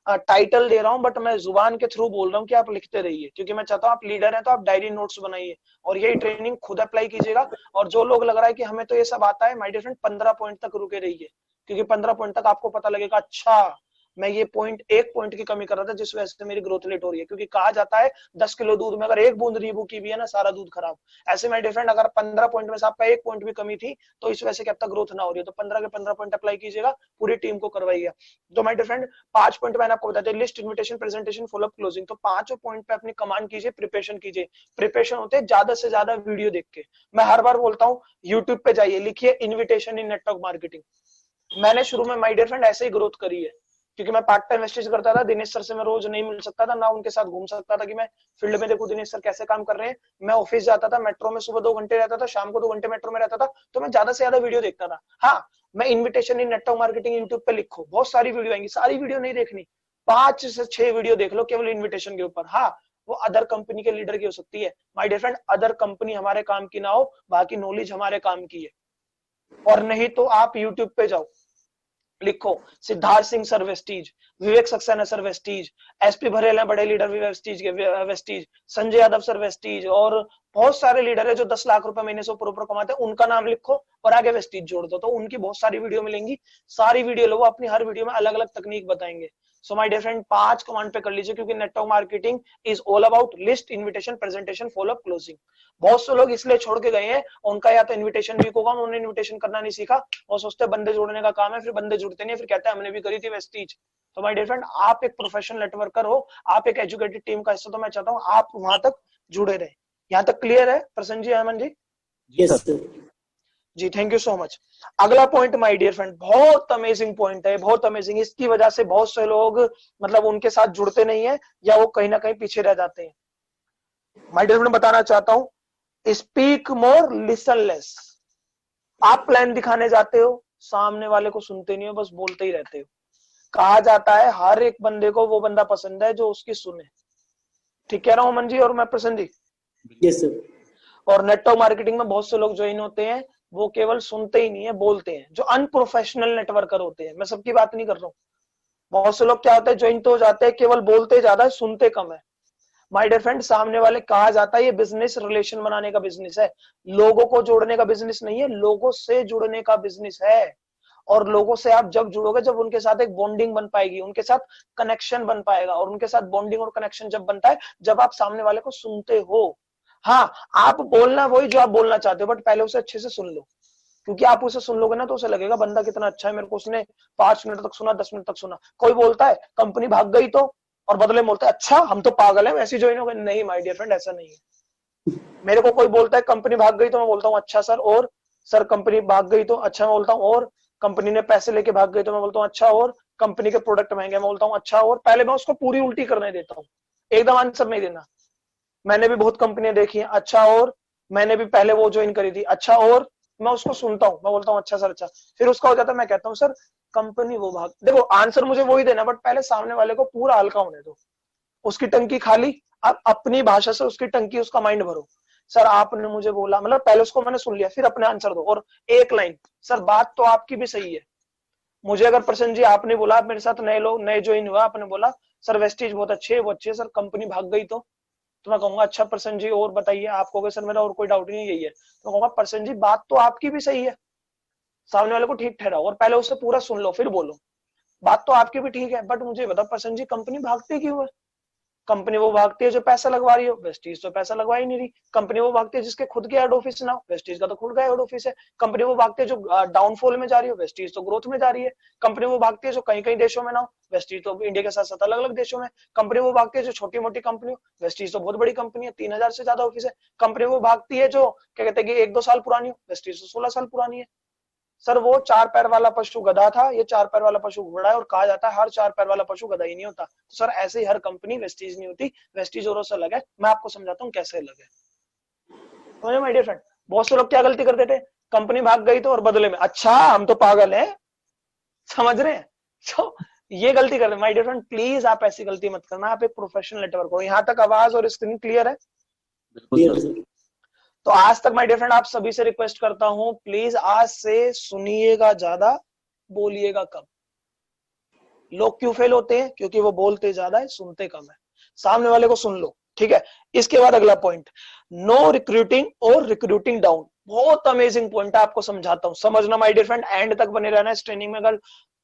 टाइटल दे रहा हूं, बट मैं जुबान के थ्रू बोल रहा हूं कि आप लिखते रहिए, क्योंकि मैं चाहता हूं आप लीडर हैं तो आप डायरी नोट्स बनाइए और यही ट्रेनिंग खुद अप्लाई कीजिएगा। और जो लोग लग रहा है कि हमें तो ये सब आता है, माय डियर फ्रेंड 15 पॉइंट तक रुके रहिए, क्योंकि 15 पॉइंट तक आपको पता लगेगा अच्छा मैं ये पॉइंट, एक पॉइंट की कमी कर रहा था जिस वजह से मेरी ग्रोथ लेट हो रही है। क्योंकि कहा जाता है 10 किलो दूध में अगर एक बूंद नींबू की भी है ना, सारा दूध खराब। ऐसे में डिफरेंट, अगर 15 पॉइंट में से आपका एक पॉइंट भी कमी थी तो इस वजह से क्या तक ग्रोथ ना हो रही है। तो 15 के 15 पॉइंट अप्लाई कीजिएगा, पूरी टीम को करवाइएगा। तो माय डियर फ्रेंड 5 पॉइंट मैंने आपको बताया, list, invitation, presentation, follow up, closing. तो 5 पॉइंट पे अपनी कमांड कीजिए, प्रिपरेशन कीजिए। प्रिपरेशन होते हैं ज्यादा से ज्यादा वीडियो देख के। मैं हर बार बोलता हूँ यूट्यूब पे जाइए, लिखिए इन्विटेशन इन नेटवर्क मार्केटिंग। मैंने शुरू में माय डियर फ्रेंड ऐसे ही ग्रोथ करी है, क्योंकि मैं पार्ट टाइम वेस्टेज करता था। दिनेश सर से मैं रोज नहीं मिल सकता था, ना उनके साथ घूम सकता था कि मैं फील्ड में देखूं दिनेश सर कैसे काम कर रहे हैं। मैं ऑफिस जाता था, मेट्रो में सुबह 2 घंटे रहता था, शाम को 2 घंटे मेट्रो में रहता था, तो मैं ज्यादा से ज्यादा वीडियो देखता था। हाँ, मैं इन्विटेशन इन नेटवर्क मार्केटिंग यूट्यूब पे लिखो, बहुत सारी वीडियो आएंगी, सारी वीडियो नहीं देखनी, 5 से 6 वीडियो देख लो केवल इन्विटेशन के ऊपर। हाँ, वो अदर कंपनी के लीडर की हो सकती है my dear friend, other company हमारे काम की ना हो, बाकी नॉलेज हमारे काम की है। और नहीं तो आप यूट्यूब पे जाओ, लिखो सिद्धार्थ सिंह सर वेस्टीज, विवेक सक्सेना सर वेस्टीज, एसपी भरेल है बड़े लीडर वेस्टीज के Vestige, Sanjay Yadav sir Vestige, और बहुत सारे लीडर है जो 10 लाख रुपए महीने से ऊपर कमाते हैं, उनका नाम लिखो और आगे वेस्टीज जोड़ दो, तो उनकी बहुत सारी वीडियो मिलेंगी। सारी वीडियो लो, अपनी हर वीडियो में अलग अलग तकनीक बताएंगे। So my dear friend 5 command पे कर लीजिए, क्योंकि network marketing is all about list, invitation, presentation, follow up, closing. बहुत से लोग इसलिए छोड़ के गए हैं, उनका या तो इन्विटेशन वीक होगा, उन्होंने इन्विटेशन करना नहीं सीखा, और सोचते हैं बंदे जोड़ने का काम है, फिर बंदे जुड़ते नहीं, फिर कहते हैं हमने भी करी थी वेस्टीज। तो माय डियर फ्रेंड, आप एक प्रोफेशनल नेटवर्कर हो, आप एक एजुकेटेड टीम का हिस्सा, तो मैं चाहता हूँ आप वहां तक जुड़े रहे। यहाँ तक क्लियर है प्रसन्न जी, अमन जी? Yes sir. जी, थैंक यू सो मच। अगला पॉइंट माय डियर फ्रेंड बहुत अमेजिंग पॉइंट है, बहुत अमेजिंग। इसकी वजह से बहुत से लोग मतलब उनके साथ जुड़ते नहीं है, या वो कहीं ना कहीं पीछे रह जाते हैं। माय डियर फ्रेंड बताना चाहता हूँ, स्पीक मोर लिसन लेस। आप प्लान दिखाने जाते हो, सामने वाले को सुनते नहीं हो, बस बोलते ही रहते हो। कहा जाता है हर एक बंदे को वो बंदा पसंद है जो उसकी सुने। ठीक कह रहा हूँ अमन जी और मैं प्रसन्न जी? Yes sir. और नेटवर्क मार्केटिंग में बहुत से लोग ज्वाइन होते हैं, वो केवल सुनते ही नहीं है, बोलते हैं, जो अनप्रोफेशनल नेटवर्कर होते हैं। मैं सबकी बात नहीं कर रहा हूँ, बहुत से लोग क्या होता है ज्वाइन तो हो जाते हैं, केवल बोलते ज्यादा है, सुनते कम है। माय डियर फ्रेंड, सामने वाले कहा जाता है ये बिजनेस रिलेशन बनाने का बिजनेस है, लोगों को जोड़ने का बिजनेस नहीं है, लोगों से जुड़ने का बिजनेस है। और लोगों से आप जब जुड़ोगे, जब उनके साथ एक बॉन्डिंग बन पाएगी, उनके साथ कनेक्शन बन पाएगा, और उनके साथ बॉन्डिंग और कनेक्शन जब बनता है जब आप सामने वाले को सुनते हो। हाँ, आप बोलना वही जो आप बोलना चाहते हो, बट पहले उसे अच्छे से सुन लो, क्योंकि आप उसे सुन लोगे ना तो उसे लगेगा बंदा कितना अच्छा है, मेरे को उसने 5 मिनट तक सुना, 10 मिनट तक सुना। कोई बोलता है कंपनी भाग गई तो, और बदले में बोलता है अच्छा हम तो पागल है वैसे ज्वाइन हो गए। नहीं माय डियर फ्रेंड, ऐसा नहीं है। मेरे को कोई बोलता है कंपनी भाग गई तो मैं बोलता हूँ अच्छा सर, और सर कंपनी भाग गई तो अच्छा मैं बोलता हूँ, और कंपनी ने पैसे लेके भाग गई तो मैं बोलता हूँ अच्छा, और कंपनी के प्रोडक्ट महंगे मैं बोलता हूँ अच्छा। और पहले मैं उसको पूरी उल्टी करने देता हूँ, एकदम आंसर नहीं देना। मैंने भी बहुत कंपनियां देखी हैं, अच्छा, और मैंने भी पहले वो ज्वाइन करी थी, अच्छा, और मैं उसको सुनता हूँ, मैं बोलता हूँ अच्छा सर, अच्छा। फिर उसका हो जाता है, मैं कहता हूँ सर कंपनी वो भाग, देखो आंसर मुझे वही देना, बट पहले सामने वाले को पूरा हल्का होने दो, उसकी टंकी खाली, अब अपनी भाषा से उसकी टंकी, उसका माइंड भरो। सर आपने मुझे बोला, मतलब पहले उसको मैंने सुन लिया, फिर अपने आंसर दो, और एक लाइन, सर बात तो आपकी भी सही है। मुझे अगर प्रसन्न जी आपने बोला, आप मेरे साथ नए लोग नए ज्वाइन हुआ, आपने बोला सर वेस्टीज बहुत अच्छे है, वो अच्छे है सर, कंपनी भाग गई तो मैं कहूंगा अच्छा प्रसन्न जी और बताइए, आप कहोगे सर मेरा और कोई डाउट नहीं, यही है। तो कहूंगा प्रसन्न जी बात तो आपकी भी सही है, सामने वाले को ठीक ठहराओ, और पहले उससे पूरा सुन लो फिर बोलो। बात तो आपकी भी ठीक है, बट मुझे बताओ प्रसन्न जी कंपनी भागती क्यों है? कंपनी वो भागती है जो पैसा लगवा रही हो, वेस्टीज तो पैसा लगवा ही नहीं रही। कंपनी वो भागती है जिसके खुद के हेड ऑफिस ना हो, वेस्टीज का तो खुद का हेड ऑफिस है। कंपनी वो भागती है जो डाउनफॉल में जा रही हो, वेस्टीज तो ग्रोथ में जा रही है। कंपनी वो भागती है जो कई कई देशों में ना हो, वेस्टीज तो इंडिया के साथ साथ अलग अलग देशों में। कंपनी वो भागती है जो छोटी मोटी कंपनी हो, वेस्टीज तो बहुत बड़ी कंपनी है, 3000 से ज्यादा ऑफिस है। कंपनी वो भागती है जो क्या कहते हैं कि 1-2 साल पुरानी हो, वेस्टीज तो 16 साल पुरानी है। सर वो 4 पैर वाला पशु गधा था, ये 4 पैर वाला पशु घोड़ा है, और कहा जाता है हर 4 पैर वाला पशु गधा ही नहीं होता। तो सर ऐसे ही हर कंपनी वेस्टीज नहीं होती, वेस्टीज औरों से अलग है। मैं आपको समझाता हूँ कैसे अलग है। तो माय डियर फ्रेंड, बहुत से लोग क्या गलती करते थे, कंपनी भाग गई तो और बदले में अच्छा हम तो पागल हैं, समझ रहे हैं? तो ये गलती करते माय डियर फ्रेंड, प्लीज आप ऐसी गलती मत करना, आप एक प्रोफेशनल नेटवर्क हो। यहाँ तक आवाज और स्क्रीन क्लियर है? बिल्कुल सर। तो आज तक माय डियर फ्रेंड आप सभी से रिक्वेस्ट करता हूं, प्लीज आज से सुनिएगा ज्यादा, बोलिएगा कम। लोग क्यों फेल होते हैं? क्योंकि वो बोलते ज्यादा है, सुनते कम है। सामने वाले को सुन लो, ठीक है? इसके बाद अगला पॉइंट, नो रिक्रूटिंग और रिक्रूटिंग डाउन। बहुत अमेजिंग पॉइंट है, आपको समझाता हूं, समझना माय डियर फ्रेंड, एंड तक बने रहना इस ट्रेनिंग में। अगर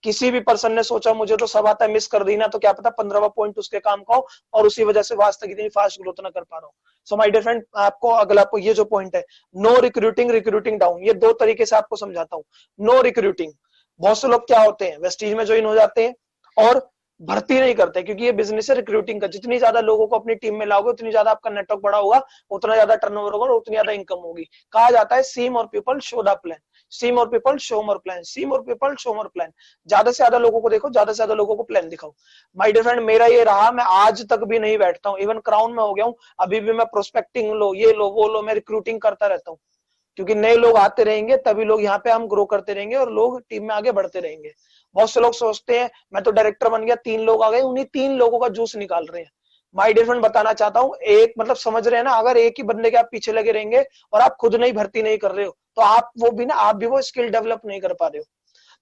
किसी भी पर्सन ने सोचा मुझे तो सब आता है, मिस कर दी ना, तो क्या पता 15वां पॉइंट उसके काम का हो, और उसी वजह से वास्तव इतनी फास्ट ग्रोथ ना कर पा रहा हूं। सो माय डियर फ्रेंड, आपको अगला ये जो पॉइंट है, नो रिक्रूटिंग रिक्रूटिंग डाउन, ये 2 तरीके से आपको समझाता हूं। नो रिक्रूटिंग, बहुत से लोग क्या होते हैं वेस्टीज में ज्वाइन हो जाते हैं और भर्ती नहीं करते, क्योंकि ये बिजनेस है रिक्रूटिंग का। जितनी ज्यादा लोगों को अपनी टीम में लाओगे, उतनी ज्यादा आपका नेटवर्क बड़ा होगा, उतना ज्यादा टर्नओवर होगा, और उतनी ज्यादा इनकम होगी। कहा जाता है see more people show the plan, see more people show more plan, see more people show more plan. ज्यादा से ज्यादा लोगों को देखो, ज्यादा से ज्यादा लोगों को प्लान दिखाओ। माय डियर फ्रेंड, मेरा ये रहा, मैं आज तक भी नहीं बैठता हूँ, इवन क्राउन में हो गया हूँ, अभी भी मैं प्रोस्पेक्टिंग लो, ये लो वो लो, मैं रिक्रूटिंग करता रहता हूँ, क्योंकि नए लोग आते रहेंगे तभी लोग यहाँ पे हम ग्रो करते रहेंगे और लोग टीम में आगे बढ़ते रहेंगे। बहुत से लोग सोचते हैं मैं तो डायरेक्टर बन गया, 3 लोग आ गए, उन्हीं 3 लोगों का जूस निकाल रहे हैं। माय डियर फ्रेंड, बताना चाहता हूँ, एक मतलब समझ रहे हैं ना, अगर एक ही बंदे के आप पीछे लगे रहेंगे और आप खुद नहीं भर्ती नहीं कर रहे हो, तो आप भी वो स्किल डेवलप नहीं कर पा रहे हो।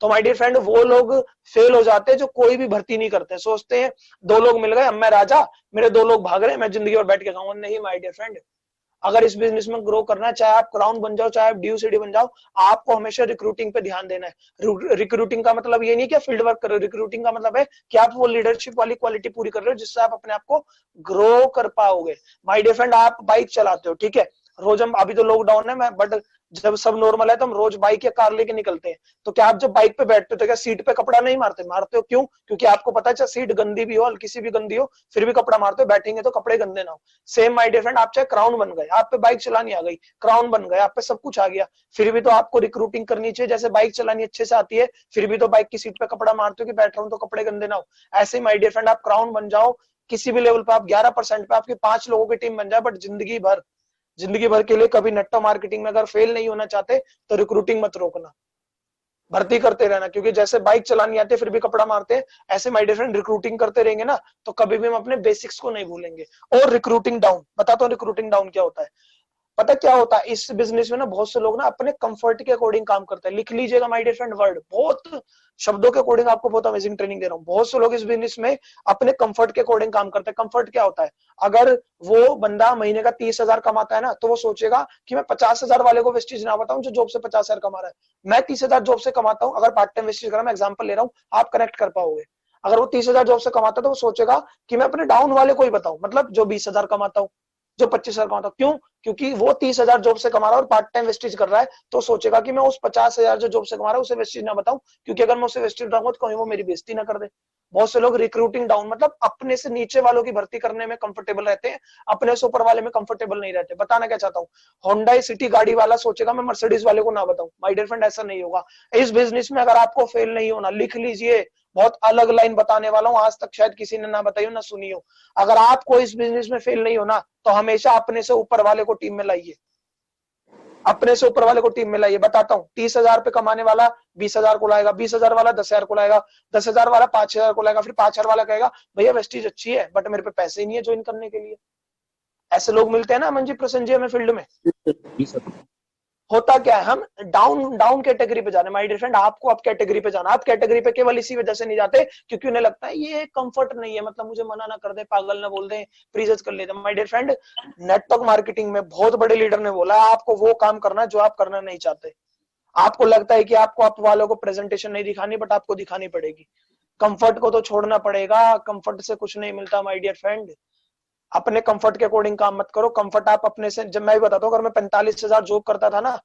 तो माय डियर फ्रेंड, वो लोग फेल हो जाते हैं जो कोई भी भर्ती नहीं करते, सोचते हैं 2 लोग मिल गए, अब मैं राजा, मेरे 2 लोग भाग रहे हैं, मैं जिंदगी भर बैठ के खाऊंगा। नहीं माय डियर फ्रेंड, अगर इस बिजनेस में ग्रो करना है, चाहे आप क्राउन बन जाओ, चाहे आप ड्यू सिटी बन जाओ, आपको हमेशा रिक्रूटिंग पे ध्यान देना है। रिक्रूटिंग का मतलब ये नहीं कि फील्ड वर्क करो, रिक्रूटिंग का मतलब है कि आप वो लीडरशिप वाली क्वालिटी पूरी कर रहे हो जिससे आप अपने आप को ग्रो कर पाओगे। माय डियर फ्रेंड, आप बाइक चलाते हो, ठीक है, रोज हम, अभी तो लॉकडाउन है, मैं बट जब सब नॉर्मल है तो हम रोज बाइक या कार लेके निकलते हैं। तो क्या आप जब बाइक पे बैठते हो तो क्या सीट पे कपड़ा नहीं मारते? मारते हो, क्यों? क्योंकि आपको पता है चाहे सीट गंदी भी हो, हल्की सी भी गंदी हो, फिर भी कपड़ा मारते हो, बैठेंगे तो कपड़े गंदे ना हो। सेम माय डियर फ्रेंड, आप चाहे क्राउन बन गए, आप पे बाइक चलानी आ गई, क्राउन बन गए, आप पे सब कुछ आ गया, फिर भी तो आपको रिक्रूटिंग करनी चाहिए। जैसे बाइक चलानी अच्छे से आती है, फिर भी तो बाइक की सीट पे कपड़ा मारते हो कि बैठ रहा हूं तो कपड़े गंदे ना हो। ऐसे माय डियर फ्रेंड, आप क्राउन बन जाओ, किसी भी लेवल पे आप 11% पे आपकी 5 लोगों की टीम बन जाए, बट जिंदगी भर के लिए कभी नेटवर्क मार्केटिंग में अगर फेल नहीं होना चाहते तो रिक्रूटिंग मत रोकना, भर्ती करते रहना। क्योंकि जैसे बाइक चलानी आती है फिर भी कपड़ा मारते हैं, ऐसे माय डियर फ्रेंड रिक्रूटिंग करते रहेंगे ना तो कभी भी हम अपने बेसिक्स को नहीं भूलेंगे। और रिक्रूटिंग डाउन, बताता हूँ रिक्रूटिंग डाउन क्या होता है। पता क्या होता है इस बिजनेस में ना, बहुत से लोग ना अपने कंफर्ट के अकॉर्डिंग काम करते हैं। लिख लीजिएगा माय डियर फ्रेंड वर्ड, बहुत शब्दों के अकॉर्डिंग आपको बहुत अमेजिंग ट्रेनिंग दे रहा हूँ। बहुत से लोग इस बिजनेस में अपने कंफर्ट के अकॉर्डिंग काम करते हैं। कंफर्ट क्या होता है, अगर वो बंदा महीने का 30,000 कमाता है ना, तो वो सोचेगा कि मैं 50,000 वाले को वेस्टेज ना बताऊं जो जॉब से 50,000 कमा रहा है। मैं 30,000 जॉब से कमाता हूँ, अगर पार्ट टाइम वेस्टेज कर रहा हूं, मैं एग्जाम्पल ले रहा हूँ, आप कनेक्ट कर पाओगे। अगर वो 30,000 जॉब से कमाता है तो वो सोचेगा कि मैं अपने डाउन वाले को ही बताऊं, मतलब जो 20,000 कमाता हूं, जो 25,000 कमाता हूं। क्यों? क्योंकि वो 30,000 जॉब से कमा रहा है और पार्ट टाइम वेस्टेज कर रहा है, तो सोचेगा कि मैं उस 50,000 जो जॉब से कमा रहा है उसे वेस्टेज ना बताऊं, क्योंकि अगर मैं उसे वेस्टेज बताऊंगा तो कहीं वो मेरी बेइज्जती ना कर दे। बहुत से लोग रिक्रूटिंग डाउन मतलब अपने से नीचे वालों की भर्ती करने में कंफर्टेबल रहते हैं, अपने से ऊपर वाले में कंफर्टेबल नहीं रहते। बताना क्या चाहता हूँ, होंडा सिटी गाड़ी वाला सोचेगा मैं मर्सिडीज वाले को ना बताऊं। माय डियर फ्रेंड, ऐसा नहीं होगा। इस बिजनेस में अगर आपको फेल नहीं होना, लिख लीजिए, बहुत अलग लाइन बताने वाला हूं, आज तक शायद किसी ने ना बताई हो ना सुनी हो। अगर आपको इस बिजनेस में फेल नहीं होना तो हमेशा अपने से ऊपर वाले को टीम में लाइए, अपने से ऊपर वाले को टीम में लाइए। बताता हूँ, 30,000 पे कमाने वाला 20,000 को लाएगा, 20,000 वाला 10,000 को लाएगा, 10,000 वाला 5,000 को लाएगा, फिर 5,000 वाला कहेगा भैया वेस्टीज अच्छी है बट मेरे पे पैसे ही नहीं है ज्वाइन करने के लिए। ऐसे लोग मिलते हैं ना अमन जी, प्रसन्न जी, हमें फील्ड में। जी सर। होता क्या है, हम डाउन डाउन कैटेगरी पे जा रहे हैं। माय डियर फ्रेंड, आपको आप कैटेगरी पे जाना, आप कैटेगरी पे केवल इसी वजह से नहीं जाते क्योंकि उन्हें लगता है ये कंफर्ट नहीं है, मतलब मुझे मना ना कर दे, पागल ना बोल दे, प्रीजज कर लेते। My dear friend, network marketing में बहुत बड़े लीडर ने बोला आपको वो काम करना जो आप करना नहीं चाहते। आपको लगता है कि आपको आप वालों को प्रेजेंटेशन नहीं दिखानी, बट आपको दिखानी पड़ेगी। कंफर्ट को तो छोड़ना पड़ेगा, कंफर्ट से कुछ नहीं मिलता माय डियर फ्रेंड। अपने कंफर्ट के अकॉर्डिंग काम मत करो। कंफर्ट आप अपने से, जब मैं भी बताता हूँ, अगर मैं 45,000 जॉब करता था ना,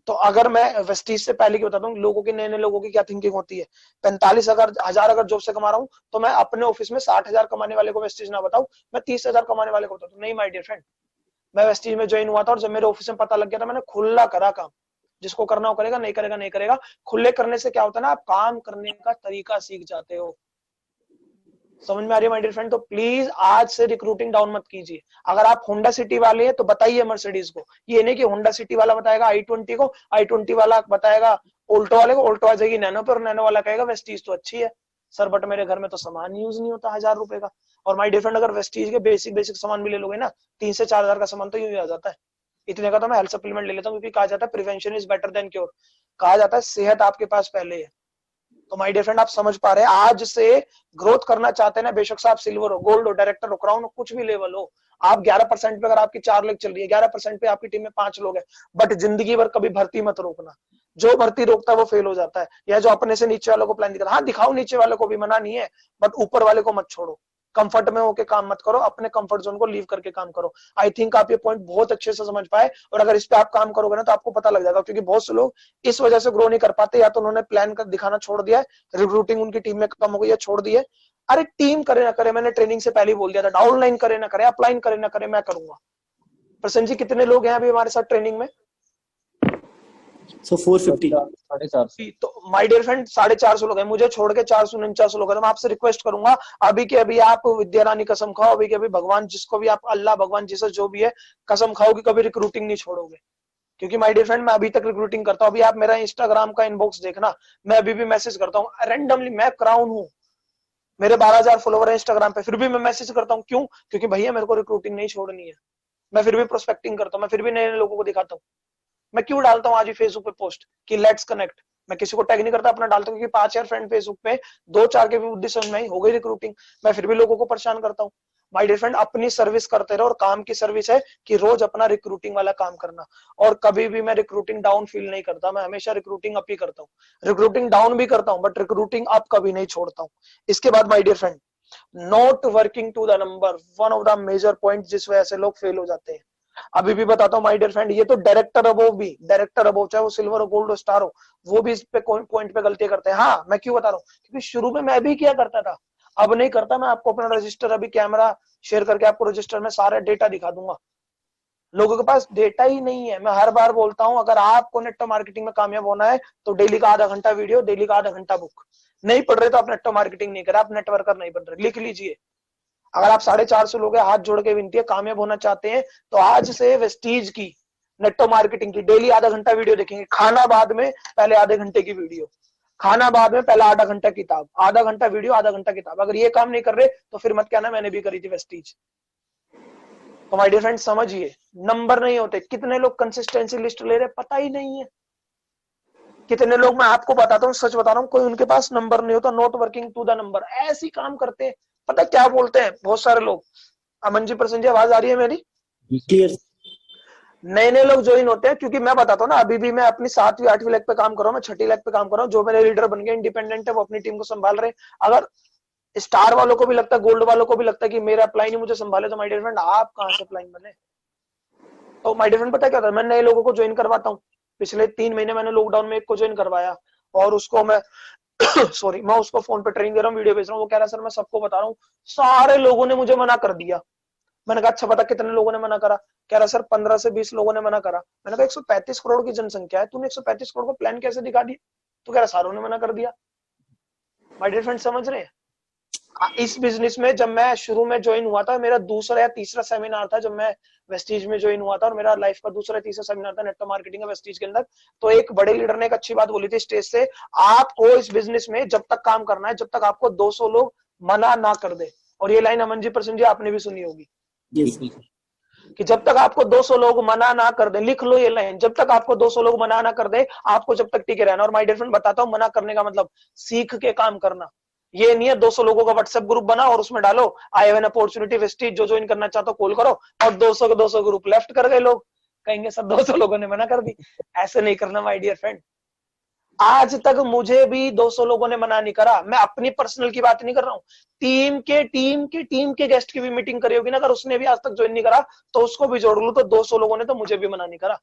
तो अगर मैं वेस्टीज से पहले की बताता हूँ, लोगों की, नए नए लोगों की क्या थिंकिंग होती है। 45,000 अगर जॉब से कमा रहा हूँ तो मैं अपने ऑफिस में 60,000 कमाने वाले को वेस्टीज ना बताऊं, मैं 30,000 कमाने वाले को बताऊं। नहीं माय डियर फ्रेंड, मैं वेस्टीज में ज्वाइन हुआ था और जब मेरे ऑफिस में पता लग गया था, मैंने खुला करा काम। जिसको करना हो करेगा, नहीं करेगा नहीं करेगा। खुले करने से क्या होता है ना, आप काम करने का तरीका सीख जाते हो। समझ में आ रही है माय डियर फ्रेंड? तो प्लीज आज से रिक्रूटिंग डाउन मत कीजिए। अगर आप होंडा सिटी वाले हैं तो बताइए मर्सिडीज को, ये नहीं कि होंडा सिटी वाला बताएगा i20 को, i20 वाला बताएगा ऑल्टो वाले को, ऑल्टो आ जाएगी नैनो पर, नैनो वाला कहेगा वेस्टीज तो अच्छी है सर बट मेरे घर में तो सामान यूज नहीं होता 1,000 रुपए का। और माय डियर फ्रेंड, अगर वेस्टीज के बेसिक बेसिक सामान भी ले लोगे ना, 3 से 4 हजार का सामान तो यूं ही आ जाता है। इतने का तो मैं हेल्थ सप्लीमेंट ले लेता हूँ, क्योंकि कहा जाता है prevention is better than cure. कहा जाता है सेहत आपके पास पहले है। तो माय डियर फ्रेंड, आप समझ पा रहे हैं, आज से ग्रोथ करना चाहते हैं ना, बेशक से आप सिल्वर हो, गोल्ड हो, डायरेक्टर हो, क्राउन हो, कुछ भी लेवल हो, आप 11% पे, अगर आपकी 4 लोग चल रही है, 11% पे आपकी टीम में 5 लोग हैं, बट जिंदगी भर कभी भर्ती मत रोकना। जो भर्ती रोकता है वो फेल हो जाता है। या जो अपने से नीचे वालों को प्लान दिखाता, हाँ दिखाओ नीचे वालों को भी, मना नहीं है, बट ऊपर वाले को मत छोड़ो। कंफर्ट में होके काम मत करो, अपने कंफर्ट जोन को लीव करके काम करो। आई थिंक आप ये पॉइंट बहुत अच्छे से समझ पाए, और अगर इस पे आप काम करोगे ना तो आपको पता लग जाएगा। क्योंकि बहुत से लोग इस वजह से ग्रो नहीं कर पाते, या तो उन्होंने प्लान कर दिखाना छोड़ दिया है, रिक्रूटिंग उनकी टीम में कम हो गई है, छोड़ दी है। अरे टीम करे ना करे, मैंने ट्रेनिंग से पहले ही बोल दिया था, डाउनलाइन करे ना करे, अपलाइन करे ना करे, मैं करूंगा। प्रसन्न जी, कितने लोग हैं अभी हमारे साथ ट्रेनिंग में? So 450. 450। तो माय डियर फ्रेंड, 450 लोग हैं, मुझे छोड़ के 449 लोग हैं। तो मैं आपसे रिक्वेस्ट करूंगा, अभी के अभी आप विद्या रानी कसम खाओ, अभी के अभी भगवान, जिसको भी आप, अल्लाह, भगवान, जीसस, जो भी है, कसम खाओ कि कभी रिक्रूटिंग नहीं छोड़ोगे। क्योंकि माय डियर फ्रेंड, मैं अभी तक रिक्रूटिंग करता हूँ। अभी आप मेरा इंस्टाग्राम का इनबॉक्स देखना, मैं अभी भी मैसेज करता हूँ रैंडमली। मैं क्राउन हूँ, मेरे 12,000 फॉलोवर है इंस्टाग्राम पे, फिर भी मैं मैसेज करता हूँ। क्यों? क्योंकि भैया मेरे को रिक्रूटिंग नहीं छोड़नी है। मैं फिर भी प्रोस्पेक्टिंग करता हूँ, मैं फिर भी नए नए लोगों को दिखाता हूँ। मैं क्यों डालता हूँ आज भी फेसबुक पे पोस्ट कि लेट्स कनेक्ट? मैं किसी को टैग नहीं करता, अपना डालता हूँ, क्योंकि 5 फ्रेंड फेसबुक पे, 2-4 के भी बुद्धि समझ में आई, हो गई रिक्रूटिंग। मैं फिर भी लोगों को परेशान करता हूँ। माय डियर फ्रेंड, अपनी सर्विस करते रहो, और काम की सर्विस है कि रोज अपना रिक्रूटिंग वाला काम करना। और कभी भी मैं रिक्रूटिंग डाउन फील नहीं करता, मैं हमेशा रिक्रूटिंग अप ही करता हूँ। रिक्रूटिंग डाउन भी करता हूँ, बट रिक्रूटिंग अप कभी नहीं छोड़ता हूँ। इसके बाद my dear friend, not working to the number, one of the major point जिस वजह से लोग फेल हो जाते हैं। अभी भी बताता हूँ माय डियर फ्रेंड, ये तो डायरेक्टर अबोव भी, डायरेक्टर अबोव, चाहे वो सिल्वर हो, गोल्ड हो, स्टार हो, वो भी इस पे पॉइंट पे गलती करते हैं। हाँ, मैं क्यों बता रहा हूँ, क्योंकि शुरू में मैं भी किया करता था, अब नहीं करता। मैं आपको अपना रजिस्टर, अभी कैमरा शेयर करके आपको रजिस्टर में सारा डेटा दिखा दूंगा। लोगों के पास डेटा ही नहीं है। मैं हर बार बोलता हूँ, अगर आपको नेटवर्क मार्केटिंग में कामयाब होना है तो डेली का आधा घंटा वीडियो, डेली का आधा घंटा बुक। नहीं पढ़ रहे तो आप नेटवर्क मार्केटिंग नहीं कर, आप नेटवर्कर नहीं बन रहे। लिख लीजिए, अगर आप 450 लोग हैं, हाथ जोड़ के विनती है, कामयाब होना चाहते हैं तो आज से वेस्टीज की, नेटवर्क मार्केटिंग की डेली आधा घंटा वीडियो देखेंगे। खाना बाद में, पहले आधे घंटे की वीडियो। खाना बाद में, पहले आधा घंटा किताब, आधा घंटा वीडियो, आधा घंटा किताब। अगर ये काम नहीं कर रहे तो फिर मत कहना मैंने भी करी थी वेस्टीज। तो माय डियर फ्रेंड समझिए, नंबर नहीं होते। कितने लोग कंसिस्टेंसी लिस्ट ले रहे पता ही नहीं है। कितने लोग, मैं आपको बताता हूँ, सच बता रहा हूँ, कोई उनके पास नंबर नहीं होता, not working to the number, ऐसी काम करते हैं। पता क्या बोलते हैं बहुत सारे लोग? अमन जी, प्रसन्न जी, आवाज आ रही है मेरी? क्लियर। नए नए लोग ज्वाइन होते हैं, क्योंकि मैं बताता हूँ ना, अभी भी मैं अपनी 7वीं 8वीं लेग पे काम कर रहा हूँ, मैं 6ठी लेग पे काम कर रहा हूँ। जो मेरे लीडर बन गए, इंडिपेंडेंट है, वो अपनी टीम को संभाल रहे हैं। अगर स्टार वालों को भी लगता है, गोल्ड वालों को भी लगता है कि मेरा अप्लाई नहीं मुझे संभाले, तो माय डियर फ्रेंड आप कहां से अप्लाई बने? तो माय डियर फ्रेंड पता क्या होता है, मैं नए लोगों को ज्वाइन करवाता हूँ। पिछले 3 महीने मैंने लॉकडाउन में एक को ज्वाइन करवाया, और उसको मैं सॉरी, मैं उसको फोन पे ट्रेनिंग दे रहा हूँ, वीडियो भेज रहा हूँ। वो कह रहा है सर मैं सबको बता रहा हूँ, सारे लोगों ने मुझे मना कर दिया। मैंने कहा अच्छा बता कितने लोगों ने मना करा? कह रहा सर 15 से 20 लोगों ने मना करा। मैंने कहा 135 करोड़ की जनसंख्या है, तूने 135 करोड़ का प्लान कैसे दिखा दिया? तो कह रहा सारों ने मना कर दिया। माय डियर फ्रेंड समझ रहे हैं? इस बिजनेस में जब मैं शुरू में ज्वाइन हुआ था, मेरा दूसरा या तीसरा सेमिनार था जब मैं वेस्टीज में ज्वाइन हुआ था, और मेरा लाइफ का दूसरा तीसरा सेमिनार था नेटवर्क मार्केटिंग का वेस्टीज के अंदर। तो एक बड़े लीडर ने एक अच्छी बात बोली थी स्टेज से, आपको इस बिजनेस में जब तक काम करना है जब तक आपको 200 लोग मना ना कर दे। और ये लाइन अमन जी, प्रसन्न जी, आपने भी सुनी होगी कि जब तक आपको 200 लोग मना ना कर दे, लिख लो ये लाइन, जब तक आपको 200 लोग मना ना कर दे, आपको जब तक टिके रहना। और माय डियर फ्रेंड बताता हूं, मना करने का मतलब सीख के काम करना। ये नहीं है 200 लोगों का व्हाट्सएप ग्रुप बना और उसमें डालो I have an opportunity Vestige, जो ज्वाइन करना चाहते हो कॉल करो, और 200 के 200 ग्रुप लेफ्ट कर गए लोग, कहेंगे सब 200 लोगों ने मना कर दी। ऐसे नहीं करना माय डियर फ्रेंड। आज तक मुझे भी 200 लोगों ने मना नहीं करा। मैं अपनी पर्सनल की बात नहीं कर रहा हूँ, टीम के गेस्ट की भी मीटिंग करी होगी ना, अगर उसने भी आज तक ज्वाइन नहीं करा तो उसको भी जोड़ लूं, तो 200 लोगों ने तो मुझे भी मना नहीं करा।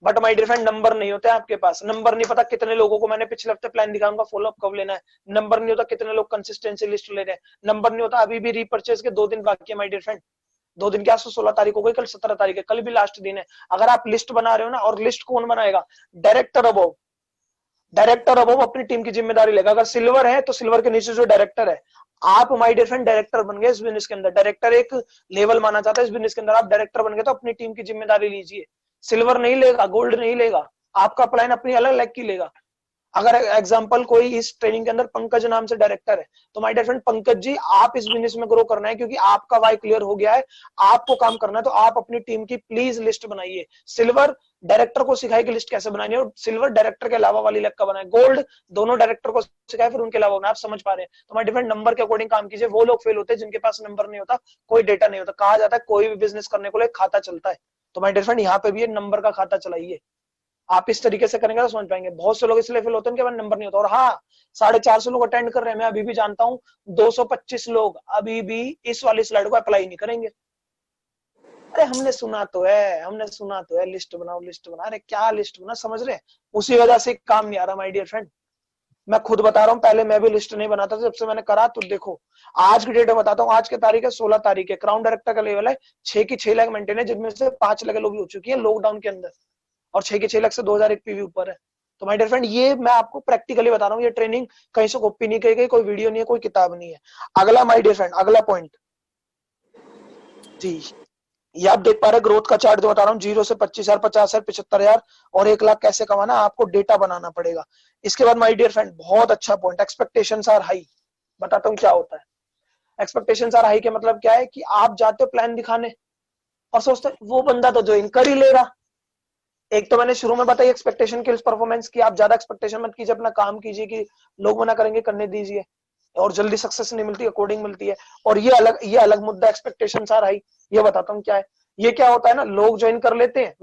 But my dear friend number नहीं होते आपके पास। नंबर नहीं पता कितने लोगों को मैंने पिछले हफ्ते प्लान दिखाऊंगा फॉलोअप कब लेना है। नंबर नहीं होता कितने लोग कंसिस्टेंसी लिस्ट ले रहे हैं। नंबर नहीं होता अभी भी रीपर्चेज के 2 दिन बाकी है माय डियर फ्रेंड। 2 दिन क्या, 16 तारीख हो गई, कल 17 तारीख है, कल भी लास्ट दिन है। अगर आप लिस्ट बना रहे हो ना, और लिस्ट कौन बनाएगा? Director above. डायरेक्टर अबव अपनी टीम की जिम्मेदारी लेगा। अगर सिल्वर है तो सिल्वर के नीचे जो डायरेक्टर है, आप माय डियर फ्रेंड डायरेक्टर बन गए इस बिजनेस के अंदर। डायरेक्टर एक लेवल माना जाता है इस बिजनेस के अंदर। आप डायरेक्टर बन गए तो अपनी टीम की जिम्मेदारी लीजिए। सिल्वर नहीं लेगा, गोल्ड नहीं लेगा, आपका प्लान अपनी अलग लेग की लेगा। अगर एग्जांपल कोई इस ट्रेनिंग के अंदर पंकज नाम से डायरेक्टर है, तो my dear friend Pankaj ji, आप इस बिजनेस में ग्रो करना है क्योंकि आपका वाई क्लियर हो गया है, आपको काम करना है, तो आप अपनी टीम की प्लीज लिस्ट बनाइए। सिल्वर डायरेक्टर को सिखाए कि लिस्ट कैसे बनानी है, और सिल्वर डायरेक्टर के अलावा वाली लेग का बनाए। गोल्ड दोनों डायरेक्टर को सिखाए, फिर उनके अलावा बनाए। आप समझ पा रहे हैं? तो माय डियर फ्रेंड नंबर के अकॉर्डिंग काम कीजिए। वो लोग फेल होते हैं जिनके पास नंबर नहीं होता, कोई डेटा नहीं होता। कहा जाता है कोई भी बिजनेस करने को लिए खाता चलता है, तो माय डियर फ्रेंड यहाँ पे भी ये नंबर का खाता चलाइए। आप इस तरीके से करेंगे तो समझ पाएंगे। बहुत से लोग इसलिए फेल होते हैं कि नंबर नहीं होता। और हाँ, 450 लोग अटेंड कर रहे हैं, मैं अभी भी जानता हूँ 225 लोग अभी भी इस वाली स्लाइड को अप्लाई नहीं करेंगे। अरे हमने सुना तो है लिस्ट बनाओ लिस्ट बना। अरे क्या लिस्ट बना, समझ रहे हैं? उसी वजह से काम नहीं आ रहा माय डियर फ्रेंड। मैं खुद बता रहा हूँ, पहले मैं भी लिस्ट नहीं बनाता था, जब से मैंने करा तो देखो आज की डेट में बताता हूँ। आज की तारीख है 16 तारीख है, क्राउन डायरेक्टर का लेवल है 6 की 6 लाख मेंटेन है, जिनमें से 5 लाख लोग हो चुकी है लॉकडाउन के अंदर, और 6 के 6 लाख से 2001 पीवी ऊपर है। तो माय डियर फ्रेंड ये मैं आपको प्रैक्टिकली बता रहा हूँ, ये ट्रेनिंग कहीं से कॉपी नहीं की गई, कोई वीडियो नहीं है, कोई किताब नहीं है। अगला माय डियर फ्रेंड, अगला पॉइंट जी, ये आप देख पा रहे ग्रोथ का चार्ट जो बता रहा हूँ, 0 से 25,000, 50,000, 75,000 और 1 लाख कैसे कमाना, आपको डेटा बनाना पड़ेगा। इसके बाद माय डियर फ्रेंड बहुत अच्छा पॉइंट, एक्सपेक्टेशंस आर हाई। बताता हूँ क्या होता है एक्सपेक्टेशंस आर हाई के मतलब क्या है कि आप जाते हो प्लान दिखाने और सोचते वो बंदा तो ज्वाइन कर ही लेगा। एक तो मैंने शुरू में बताई एक्सपेक्टेशन किल्स परफॉर्मेंस की, आप ज्यादा एक्सपेक्टेशन मत कीजिए, अपना काम कीजिए कि लोग मना करेंगे करने दीजिए, और जल्दी सक्सेस नहीं मिलती, अकॉर्डिंग मिलती है। और ये अलग मुद्दा, एक्सपेक्टेशंस आर हाई। ये बताता हूँ क्या है। ये क्या होता है ना, लोग ज्वाइन कर लेते हैं।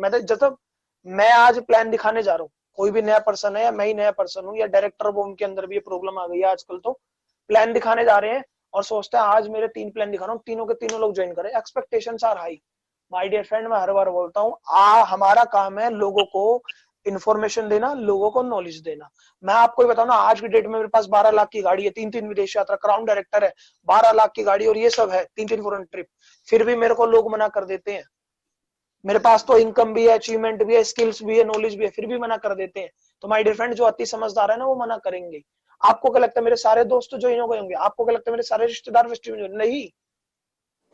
मैं आज प्लान दिखाने जा रहा हूँ, कोई भी नया पर्सन है या मैं ही नया पर्सन हूँ या डायरेक्टर वो, उनके अंदर भी ये प्रॉब्लम आ गई है आजकल। तो प्लान दिखाने जा रहे हैं और सोचते हैं आज मेरे 3 प्लान दिखा रहा हूँ, तीनों के तीनों लोग ज्वाइन करें, expectations are high. My dear friend मैं हर बार बोलता हूँ, हमारा काम है लोगों को इन्फॉर्मेशन देना, लोगों को नॉलेज देना। मैं आपको बताऊं ना, आज की डेट में मेरे पास 12 लाख की गाड़ी है, 3 विदेश यात्रा, क्राउन डायरेक्टर है, 12 लाख की गाड़ी और ये सब है, 3 फॉरेन ट्रिप, फिर भी मेरे को लोग मना कर देते हैं। मेरे पास तो इनकम भी है, अचीवमेंट भी है, स्किल्स भी है, नॉलेज भी है, फिर भी मना कर देते हैं। तो माय डियर फ्रेंड जो अति समझदार है ना वो मना करेंगे। आपको क्या लगता है मेरे सारे दोस्त ज्वाइन हो गए होंगे? आपको क्या लगता है मेरे सारे रिश्तेदार नहीं?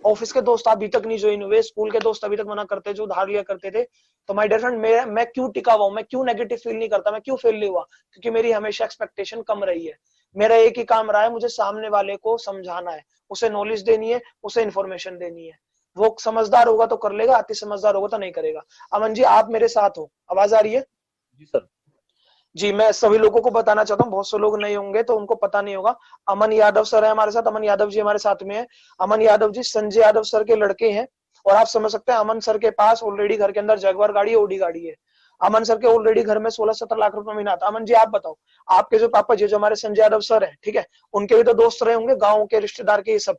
ऑफिस के दोस्त अभी तक नहीं ज्वाइन हुए, स्कूल के दोस्त अभी तक मना करते जो उधार लिया करते थे। तो माय डियर फ्रेंड मैं क्यों टिका हुआ हूं, मैं क्यों नेगेटिव फील नहीं करता, मैं क्यों फेल नहीं हुआ? क्योंकि मेरी हमेशा एक्सपेक्टेशन कम रही है। मेरा एक ही काम रहा है, मुझे सामने वाले को समझाना है, उसे नॉलेज देनी है, उसे इन्फॉर्मेशन देनी है। वो समझदार होगा तो कर लेगा, अति समझदार होगा तो नहीं करेगा। अमन जी आप मेरे साथ हो, आवाज आ रही है? जी सर। जी मैं सभी लोगों को बताना चाहता हूँ, बहुत से लोग नहीं होंगे तो उनको पता नहीं होगा। अमन यादव सर है हमारे साथ, अमन यादव जी हमारे साथ में है। अमन यादव जी संजय यादव सर के लड़के हैं और आप समझ सकते हैं अमन सर के पास ऑलरेडी घर के अंदर जगुआर गाड़ी, ओडी गाड़ी है। अमन सर के ऑलरेडी घर में 16-17 लाख रुपए महीना आता। अमन जी आप बताओ, आपके जो पापा जी जो हमारे संजय यादव सर है, ठीक है, उनके भी तो दोस्त रहे होंगे गाँव के रिश्तेदार के, ये सब।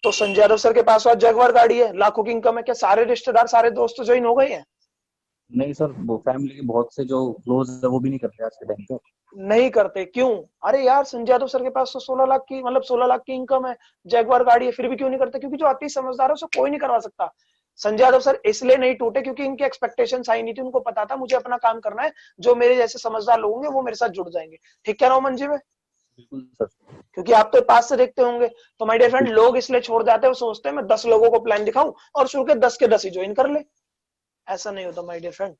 तो संजय यादव सर के पास आज जगुआर गाड़ी है, लाखों की इनकम है, क्या सारे रिश्तेदार सारे दोस्त ज्वाइन हो गए हैं? नहीं सर, वो फैमिली के बहुत से जो क्लोज है वो भी नहीं करते आज के टाइम पे। नहीं करते क्यों? अरे यार संजय यादव सर के पास तो 16 लाख की, मतलब 16 लाख की इनकम है, जगुआर गाड़ी है, फिर भी क्यों नहीं करते? क्योंकि जो अति समझदार है उसे कोई नहीं करवा सकता। संजय यादव सर इसलिए नहीं टूटे क्योंकि इनकी एक्सपेक्टेशन हाई नहीं थी, उनको पता था मुझे अपना काम करना है, जो मेरे जैसे समझदार लोग होंगे वो मेरे साथ जुड़ जाएंगे। ठीक क्या रहा मन जी में? बिल्कुल सर। क्योंकि आप तो पास से देखते होंगे। तो माय डियर फ्रेंड, लोग इसलिए छोड़ जाते हैं, वो सोचते हैं मैं 10 लोगों को प्लान दिखाऊं और शुरू के 10 के 10 ही ज्वाइन कर ले। ऐसा नहीं होता माय डियर फ्रेंड।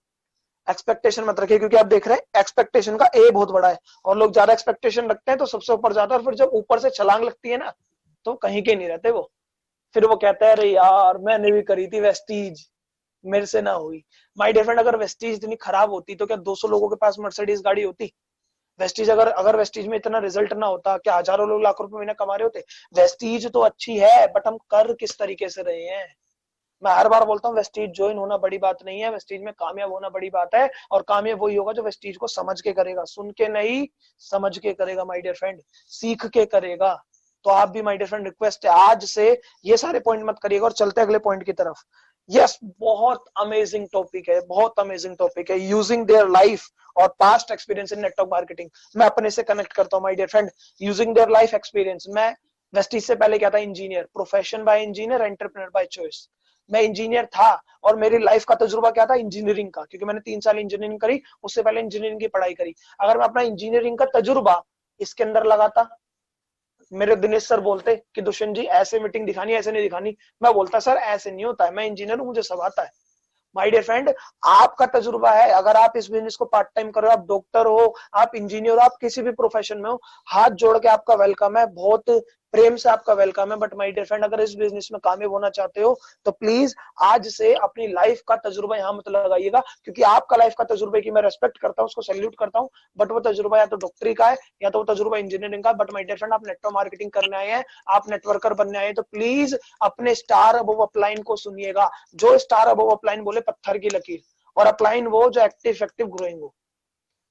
एक्सपेक्टेशन मत रखिए, क्योंकि आप देख रहे हैं एक्सपेक्टेशन का ए बहुत बड़ा है और लोग ज्यादा एक्सपेक्टेशन रखते हैं तो सबसे ऊपर जाता है, और फिर जब ऊपर से छलांग लगती है ना तो कहीं के नहीं रहते वो। फिर वो कहता है अरे यार मैंने भी करी थी वेस्टीज, मेरे से ना हुई। माय डियर फ्रेंड, अगर वेस्टीज इतनी खराब होती तो क्या 200 लोगों के पास मर्सिडीज गाड़ी होती? वेस्टीज अगर वेस्टीज में इतना रिजल्ट ना होता, क्या हजारों लोग लाखों रुपए महीना कमा रहे होते? वेस्टीज तो अच्छी है बट हम कर किस तरीके से रहे हैं। मैं हर बार बोलता हूँ वेस्टीज ज्वाइन होना बड़ी बात नहीं है, वेस्टीज में कामयाब होना बड़ी बात है, और कामयाब वही होगा जो वेस्टीज को समझ के करेगा, सुन के नहीं समझ के करेगा माय डियर फ्रेंड, सीख के करेगा। तो आप भी माय डियर फ्रेंड, रिक्वेस्ट है आज से ये सारे पॉइंट मत करिएगा और चलते अगले पॉइंट की तरफ। यस, बहुत अमेजिंग टॉपिक है, बहुत अमेजिंग टॉपिक है, यूजिंग देयर लाइफ और past experience in network marketing. मैं अपने से कनेक्ट करता हूँ my dear friend, using their life experience. मैं वेस्टीज से पहले क्या था? Engineer, profession by engineer, entrepreneur by choice. मैं इंजीनियर था और मेरी लाइफ का तजुर्बा क्या था? इंजीनियरिंग का, क्योंकि मैंने 3 साल इंजीनियरिंग करी, उससे पहले इंजीनियरिंग की पढ़ाई करी। अगर मैं अपना इंजीनियरिंग का तजुर्बा इसके अंदर लगाता, मेरे दिनेश सर बोलते कि दुष्यंत जी ऐसे मीटिंग दिखानी, ऐसे नहीं दिखानी, मैं बोलता सर ऐसे नहीं होता है, मैं इंजीनियर हूं, मुझे सब आता है। माय डियर फ्रेंड, आपका तजुर्बा है, अगर आप इस बिजनेस को पार्ट टाइम कर रहे हो, आप डॉक्टर हो, आप इंजीनियर हो, आप किसी भी प्रोफेशन में हो, हाथ जोड़ के आपका वेलकम है, बहुत प्रेम से आपका वेलकम है। बट माय डियर फ्रेंड, अगर इस बिजनेस में कामयाब होना चाहते हो तो प्लीज आज से अपनी लाइफ का तजुर्बा यहाँ मत लगाइएगा, क्योंकि आपका लाइफ का तजुर्बे की मैं रेस्पेक्ट करता हूँ, उसको सैल्यूट करता हूँ, बट वो तजुर्बा या तो डॉक्टरी का है या तो वो तजुर्बा इंजीनियरिंग का। बट माय डियर फ्रेंड, आप नेटवर्क मार्केटिंग करने आए हैं, आप नेटवर्कर बनने आए हैं, तो प्लीज अपने स्टार अबव अपलाइन को सुनिएगा। जो स्टार अबव अपलाइन बोले पत्थर की लकीर, और अपलाइन वो जो एक्टिव इफेक्टिव ग्रोइंग हो।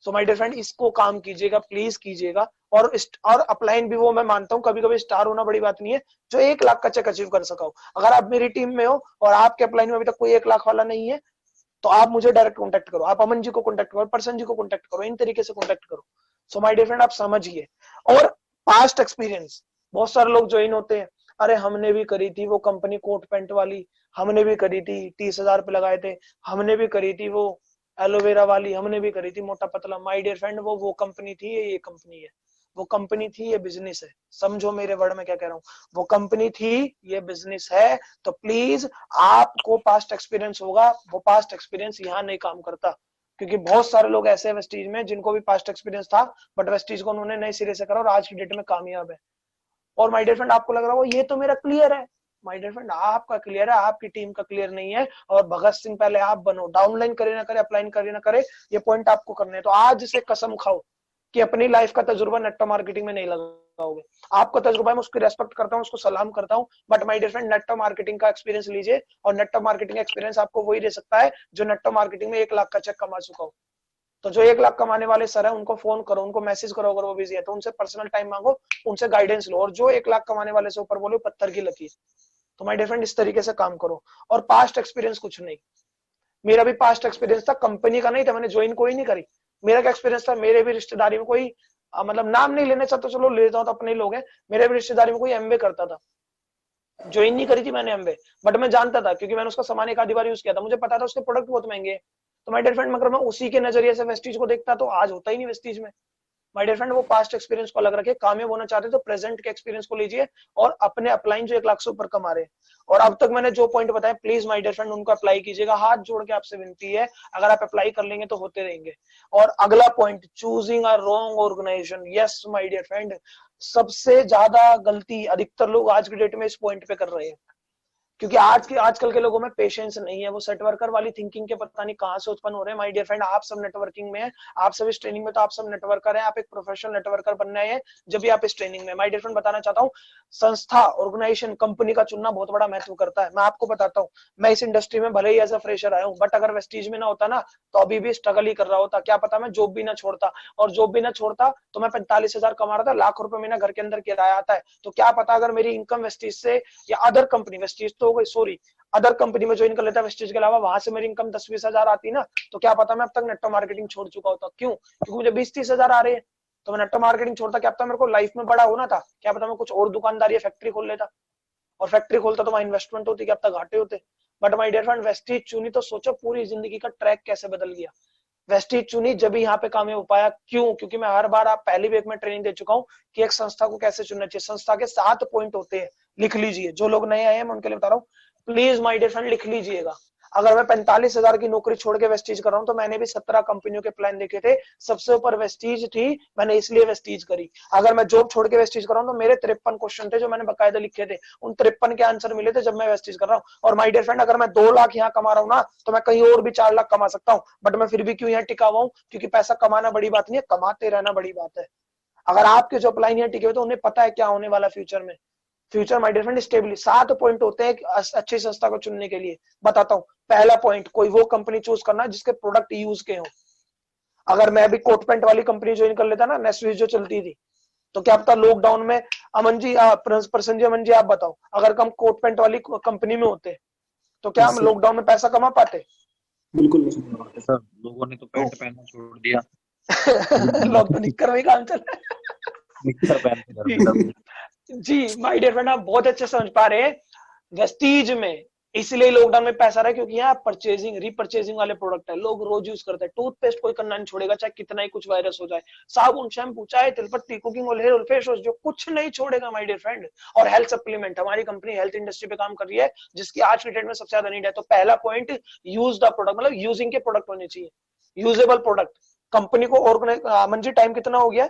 सो माय डियर फ्रेंड, इसको काम कीजिएगा, प्लीज कीजिएगा। और अपलाइन भी वो मैं मानता हूँ कभी कभी स्टार होना बड़ी बात नहीं है, जो 1 लाख का चेक अचीव कर सका हो। अगर आप मेरी टीम में हो और आपके अपलाइन में अभी तक कोई 1 लाख वाला नहीं है तो आप मुझे डायरेक्ट कॉन्टेक्ट करो, आप अमन जी को कॉन्टेक्ट करो, पर्सन जी को कॉन्टेक्ट करो, इन तरीके से कॉन्टेक्ट करो। सो माय डियर फ्रेंड, आप समझिए। और पास्ट एक्सपीरियंस, बहुत सारे लोग ज्वाइन होते हैं, अरे हमने भी करी थी वो कंपनी कोट पैंट वाली, हमने भी करी थी 30,000 पे लगाए थे, हमने भी करी थी वो एलोवेरा वाली, हमने भी करी थी मोटा पतला। माय डियर फ्रेंड, वो कंपनी थी, ये कंपनी है, वो कंपनी थी, ये बिजनेस है। समझो मेरे वर्ड में क्या कह रहा हूँ, वो कंपनी थी, ये बिजनेस है। तो प्लीज आपको पास्ट एक्सपीरियंस होगा, वो पास्ट एक्सपीरियंस यहाँ नहीं काम करता, क्योंकि बहुत सारे लोग ऐसे हैं वेस्टीज में जिनको भी पास्ट एक्सपीरियंस था बट वेस्टीज को उन्होंने नए सिरे से करा और आज की डेट में कामयाब है। और माय डियर फ्रेंड, आपको लग रहा हो ये तो मेरा क्लियर है, माय डियर फ्रेंड आपका क्लियर है, आपकी टीम का क्लियर नहीं है। और भगत सिंह पहले आप बनो, डाउनलाइन करे ना करे, अपलाइन करे ना करे, ये पॉइंट आपको करने हैं। तो आज से कसम खाओ कि अपनी लाइफ का तजुर्बा नेटवर्क मार्केटिंग में नहीं लगाओगे। आपका तजुर्बा है, उसकी रेस्पेक्ट करता हूँ, उसको सलाम करता हूँ, but my dear friend network marketing का एक्सपीरियंस लीजिए, और नेटवर्क मार्केटिंग एक्सपीरियंस आपको वही दे सकता है जो नेटवर्क मार्केटिंग में 1 लाख का चेक कमा चुका हो। तो जो 1 लाख कमाने वाले सर है उनको फोन करो, उनको मैसेज करो, अगर वो बिजी है तो उनसे पर्सनल टाइम मांगो, उनसे गाइडेंस लो। और जो 1 लाख कमाने वाले से ऊपर बोलो पत्थर की लकीर। तो माय डियर फ्रेंड, इस तरीके से काम करो। और पास्ट एक्सपीरियंस कुछ नहीं, मेरा भी पास्ट एक्सपीरियंस था, कंपनी का नहीं था, मैंने ज्वाइन कोई नहीं करी। मेरा क्या एक्सपीरियंस था, मेरे भी रिश्तेदारी में कोई मतलब नाम नहीं लेना चाहता, चलो ले लेता हूँ, तो अपने ही लोग हैं, मेरे भी रिश्तेदारी में कोई एमबीए करता था। ज्वाइन नहीं करी थी मैंने एमबीए, बट मैं जानता था क्योंकि मैंने उसका सामान एक आधी बार यूज किया था, मुझे पता था उसके प्रोडक्ट बहुत महंगे हैं। तो माय डियर फ्रेंड, मगर मैं उसी के नजरिए से वेस्टीज को देखता तो आज होता ही नहीं वेस्टीज में। माय डियर फ्रेंड, वो पास्ट एक्सपीरियंस को अलग रखे, कामयाब होना चाहते तो प्रेजेंट के एक्सपीरियंस को लीजिए और अपने अपलाइन जो 1 लाख से ऊपर कमा रहे हैं। और अब तक मैंने जो पॉइंट बताया, प्लीज माय डियर फ्रेंड उनको अप्लाई कीजिएगा, हाथ जोड़ के आपसे विनती है, अगर आप अप्लाई कर लेंगे तो होते रहेंगे। और अगला point, choosing a wrong organisation. Yes my dear friend, सबसे ज्यादा गलती अधिकतर लोग आज की डेट में इस पॉइंट पे कर रहे हैं। क्योंकि आजकल के लोगों में पेशेंस नहीं है, वो सेट वर्कर वाली थिंकिंग के पता नहीं कहां से उत्पन्न हो रहे हैं। माय डियर फ्रेंड, आप सब नेटवर्किंग में हैं, आप सब इस ट्रेनिंग में, तो आप सब नेटवर्कर हैं, आप एक प्रोफेशनल नेटवर्कर बनना है जब भी आप इस ट्रेनिंग में। माय डियर फ्रेंड, बताना चाहता हूँ, संस्था, ऑर्गेनाइजेशन, कंपनी का चुनना बहुत बड़ा महत्व करता है। मैं आपको बताता हूँ, मैं इस इंडस्ट्री में भले ही एज अ फ्रेशर आया हूँ, बट अगर वेस्टीज में ना होता ना तो अभी भी स्ट्रगल ही कर रहा होता। क्या पता मैं जॉब भी ना छोड़ता, और जॉब भी ना छोड़ता तो मैं 45,000 कमा रहा था, लाख रुपए महीना घर के अंदर किराया आता है। तो क्या पता अगर मेरी इनकम वेस्टीज से या अदर कंपनी, वेस्टीज तो हो गई सॉरी, अदर कंपनी में ज्वाइन कर लेता वेस्टीज के अलावा, वहां से मेरी इनकम 10-20 हजार आती ना, तो क्या पता मैं अब तक नेटवर्क मार्केटिंग छोड़ चुका होता। क्यों? क्योंकि मुझे 20-30 हजार आ रहे हैं, तो मैं नेटवर्क मार्केटिंग छोड़ता, क्या पता मेरे को लाइफ में बड़ा होना था, क्या पता मैं कुछ और दुकानदारी या फैक्ट्री खोल लेता, और फैक्ट्री खोलता तो वहां इन्वेस्टमेंट होती, क्या पता घाटे होते। But my dear friend, Vestige चुनी तो सोचो पूरी जिंदगी का ट्रैक कैसे बदल गया। वेस्टीज चुनी जब भी यहाँ पे कामयाब हो पाया। क्यों? क्योंकि मैं हर बार, आप पहली वीक में ट्रेनिंग दे चुका हूँ कि एक संस्था को कैसे चुनना चाहिए। संस्था के 7 पॉइंट होते हैं, लिख लीजिए। जो लोग नए आए हैं मैं उनके लिए बता रहा हूँ, प्लीज माय डियर फ्रेंड लिख लीजिएगा। अगर मैं 45,000 की नौकरी छोड़ के वेस्टीज कर रहा हूँ तो मैंने भी 17 कंपनियों के प्लान देखे थे, सबसे ऊपर वेस्टीज थी, मैंने इसलिए वेस्टीज करी। अगर मैं जॉब छोड़ के वेस्टीज कर रहा हूँ तो मेरे 53 क्वेश्चन थे जो मैंने बकायदा लिखे थे, उन 53 के आंसर मिले थे जब मैं वेस्टीज कर रहा हूँ। और माय डियर फ्रेंड, अगर मैं 2 लाख यहाँ कमा रहा हूँ ना, तो मैं कहीं और भी 4 लाख कमा सकता हूँ, बट मैं फिर भी क्यों यहाँ टिका हुआ हूँ? क्योंकि पैसा कमाना बड़ी बात नहीं है, कमाते रहना बड़ी बात है। अगर आपके जो अपलाइन यहाँ टिके हुए तो उन्हें पता है क्या होने वाला फ्यूचर में। Future my dear friend stable. 7 point होते हैं अच्छी संस्था को चुनने के लिए, बताता हूँ। पहला पॉइंट, कोई वो कंपनी चूज करना जिसके प्रोडक्ट यूज के हो। अगर मैं अभी कोट पेंट वाली कंपनी ज्वाइन कर लेता ना, नेस्वीज जो चलती थी, तो क्या पता लॉकडाउन में, अमन जी, प्रसन्न जी, अमन जी आप बताओ, अगर हम कोट पेंट वाली कंपनी में होते तो क्या हम लॉकडाउन में पैसा कमा पाते? बिल्कुल नहीं। सर लोगों ने तो पैंट पहनना छोड़ दिया। लोग तो निक्कर में ही काम चल रहा है। निक्कर पहनते घर में सब। जी माय डियर फ्रेंड, आप बहुत अच्छे समझ पा रहे हैं। वेस्टीज में इसलिए लॉकडाउन में पैसा रहा क्योंकि यहाँ परचेजिंग, रीपरचेजिंग वाले प्रोडक्ट है, लोग रोज यूज करते हैं। टूथपेस्ट कोई करना नहीं छोड़ेगा, चाहे कितना ही कुछ वायरस हो जाए। साबुन, शैम्पू, चाय, तिलपत्ती, cooking oil, hair oil, face wash, जो कुछ नहीं छोड़ेगा माय डियर फ्रेंड। और हेल्थ सप्लीमेंट, हमारी कंपनी हेल्थ इंडस्ट्री पे काम कर रही है, जिसकी आज की डेट में सबसे ज्यादा नीड है। तो पहला पॉइंट, यूज द प्रोडक्ट, मतलब यूजिंग के प्रोडक्ट होने चाहिए, यूजेबल प्रोडक्ट। कंपनी को ऑर्गेनाइज, मंजी टाइम कितना हो गया?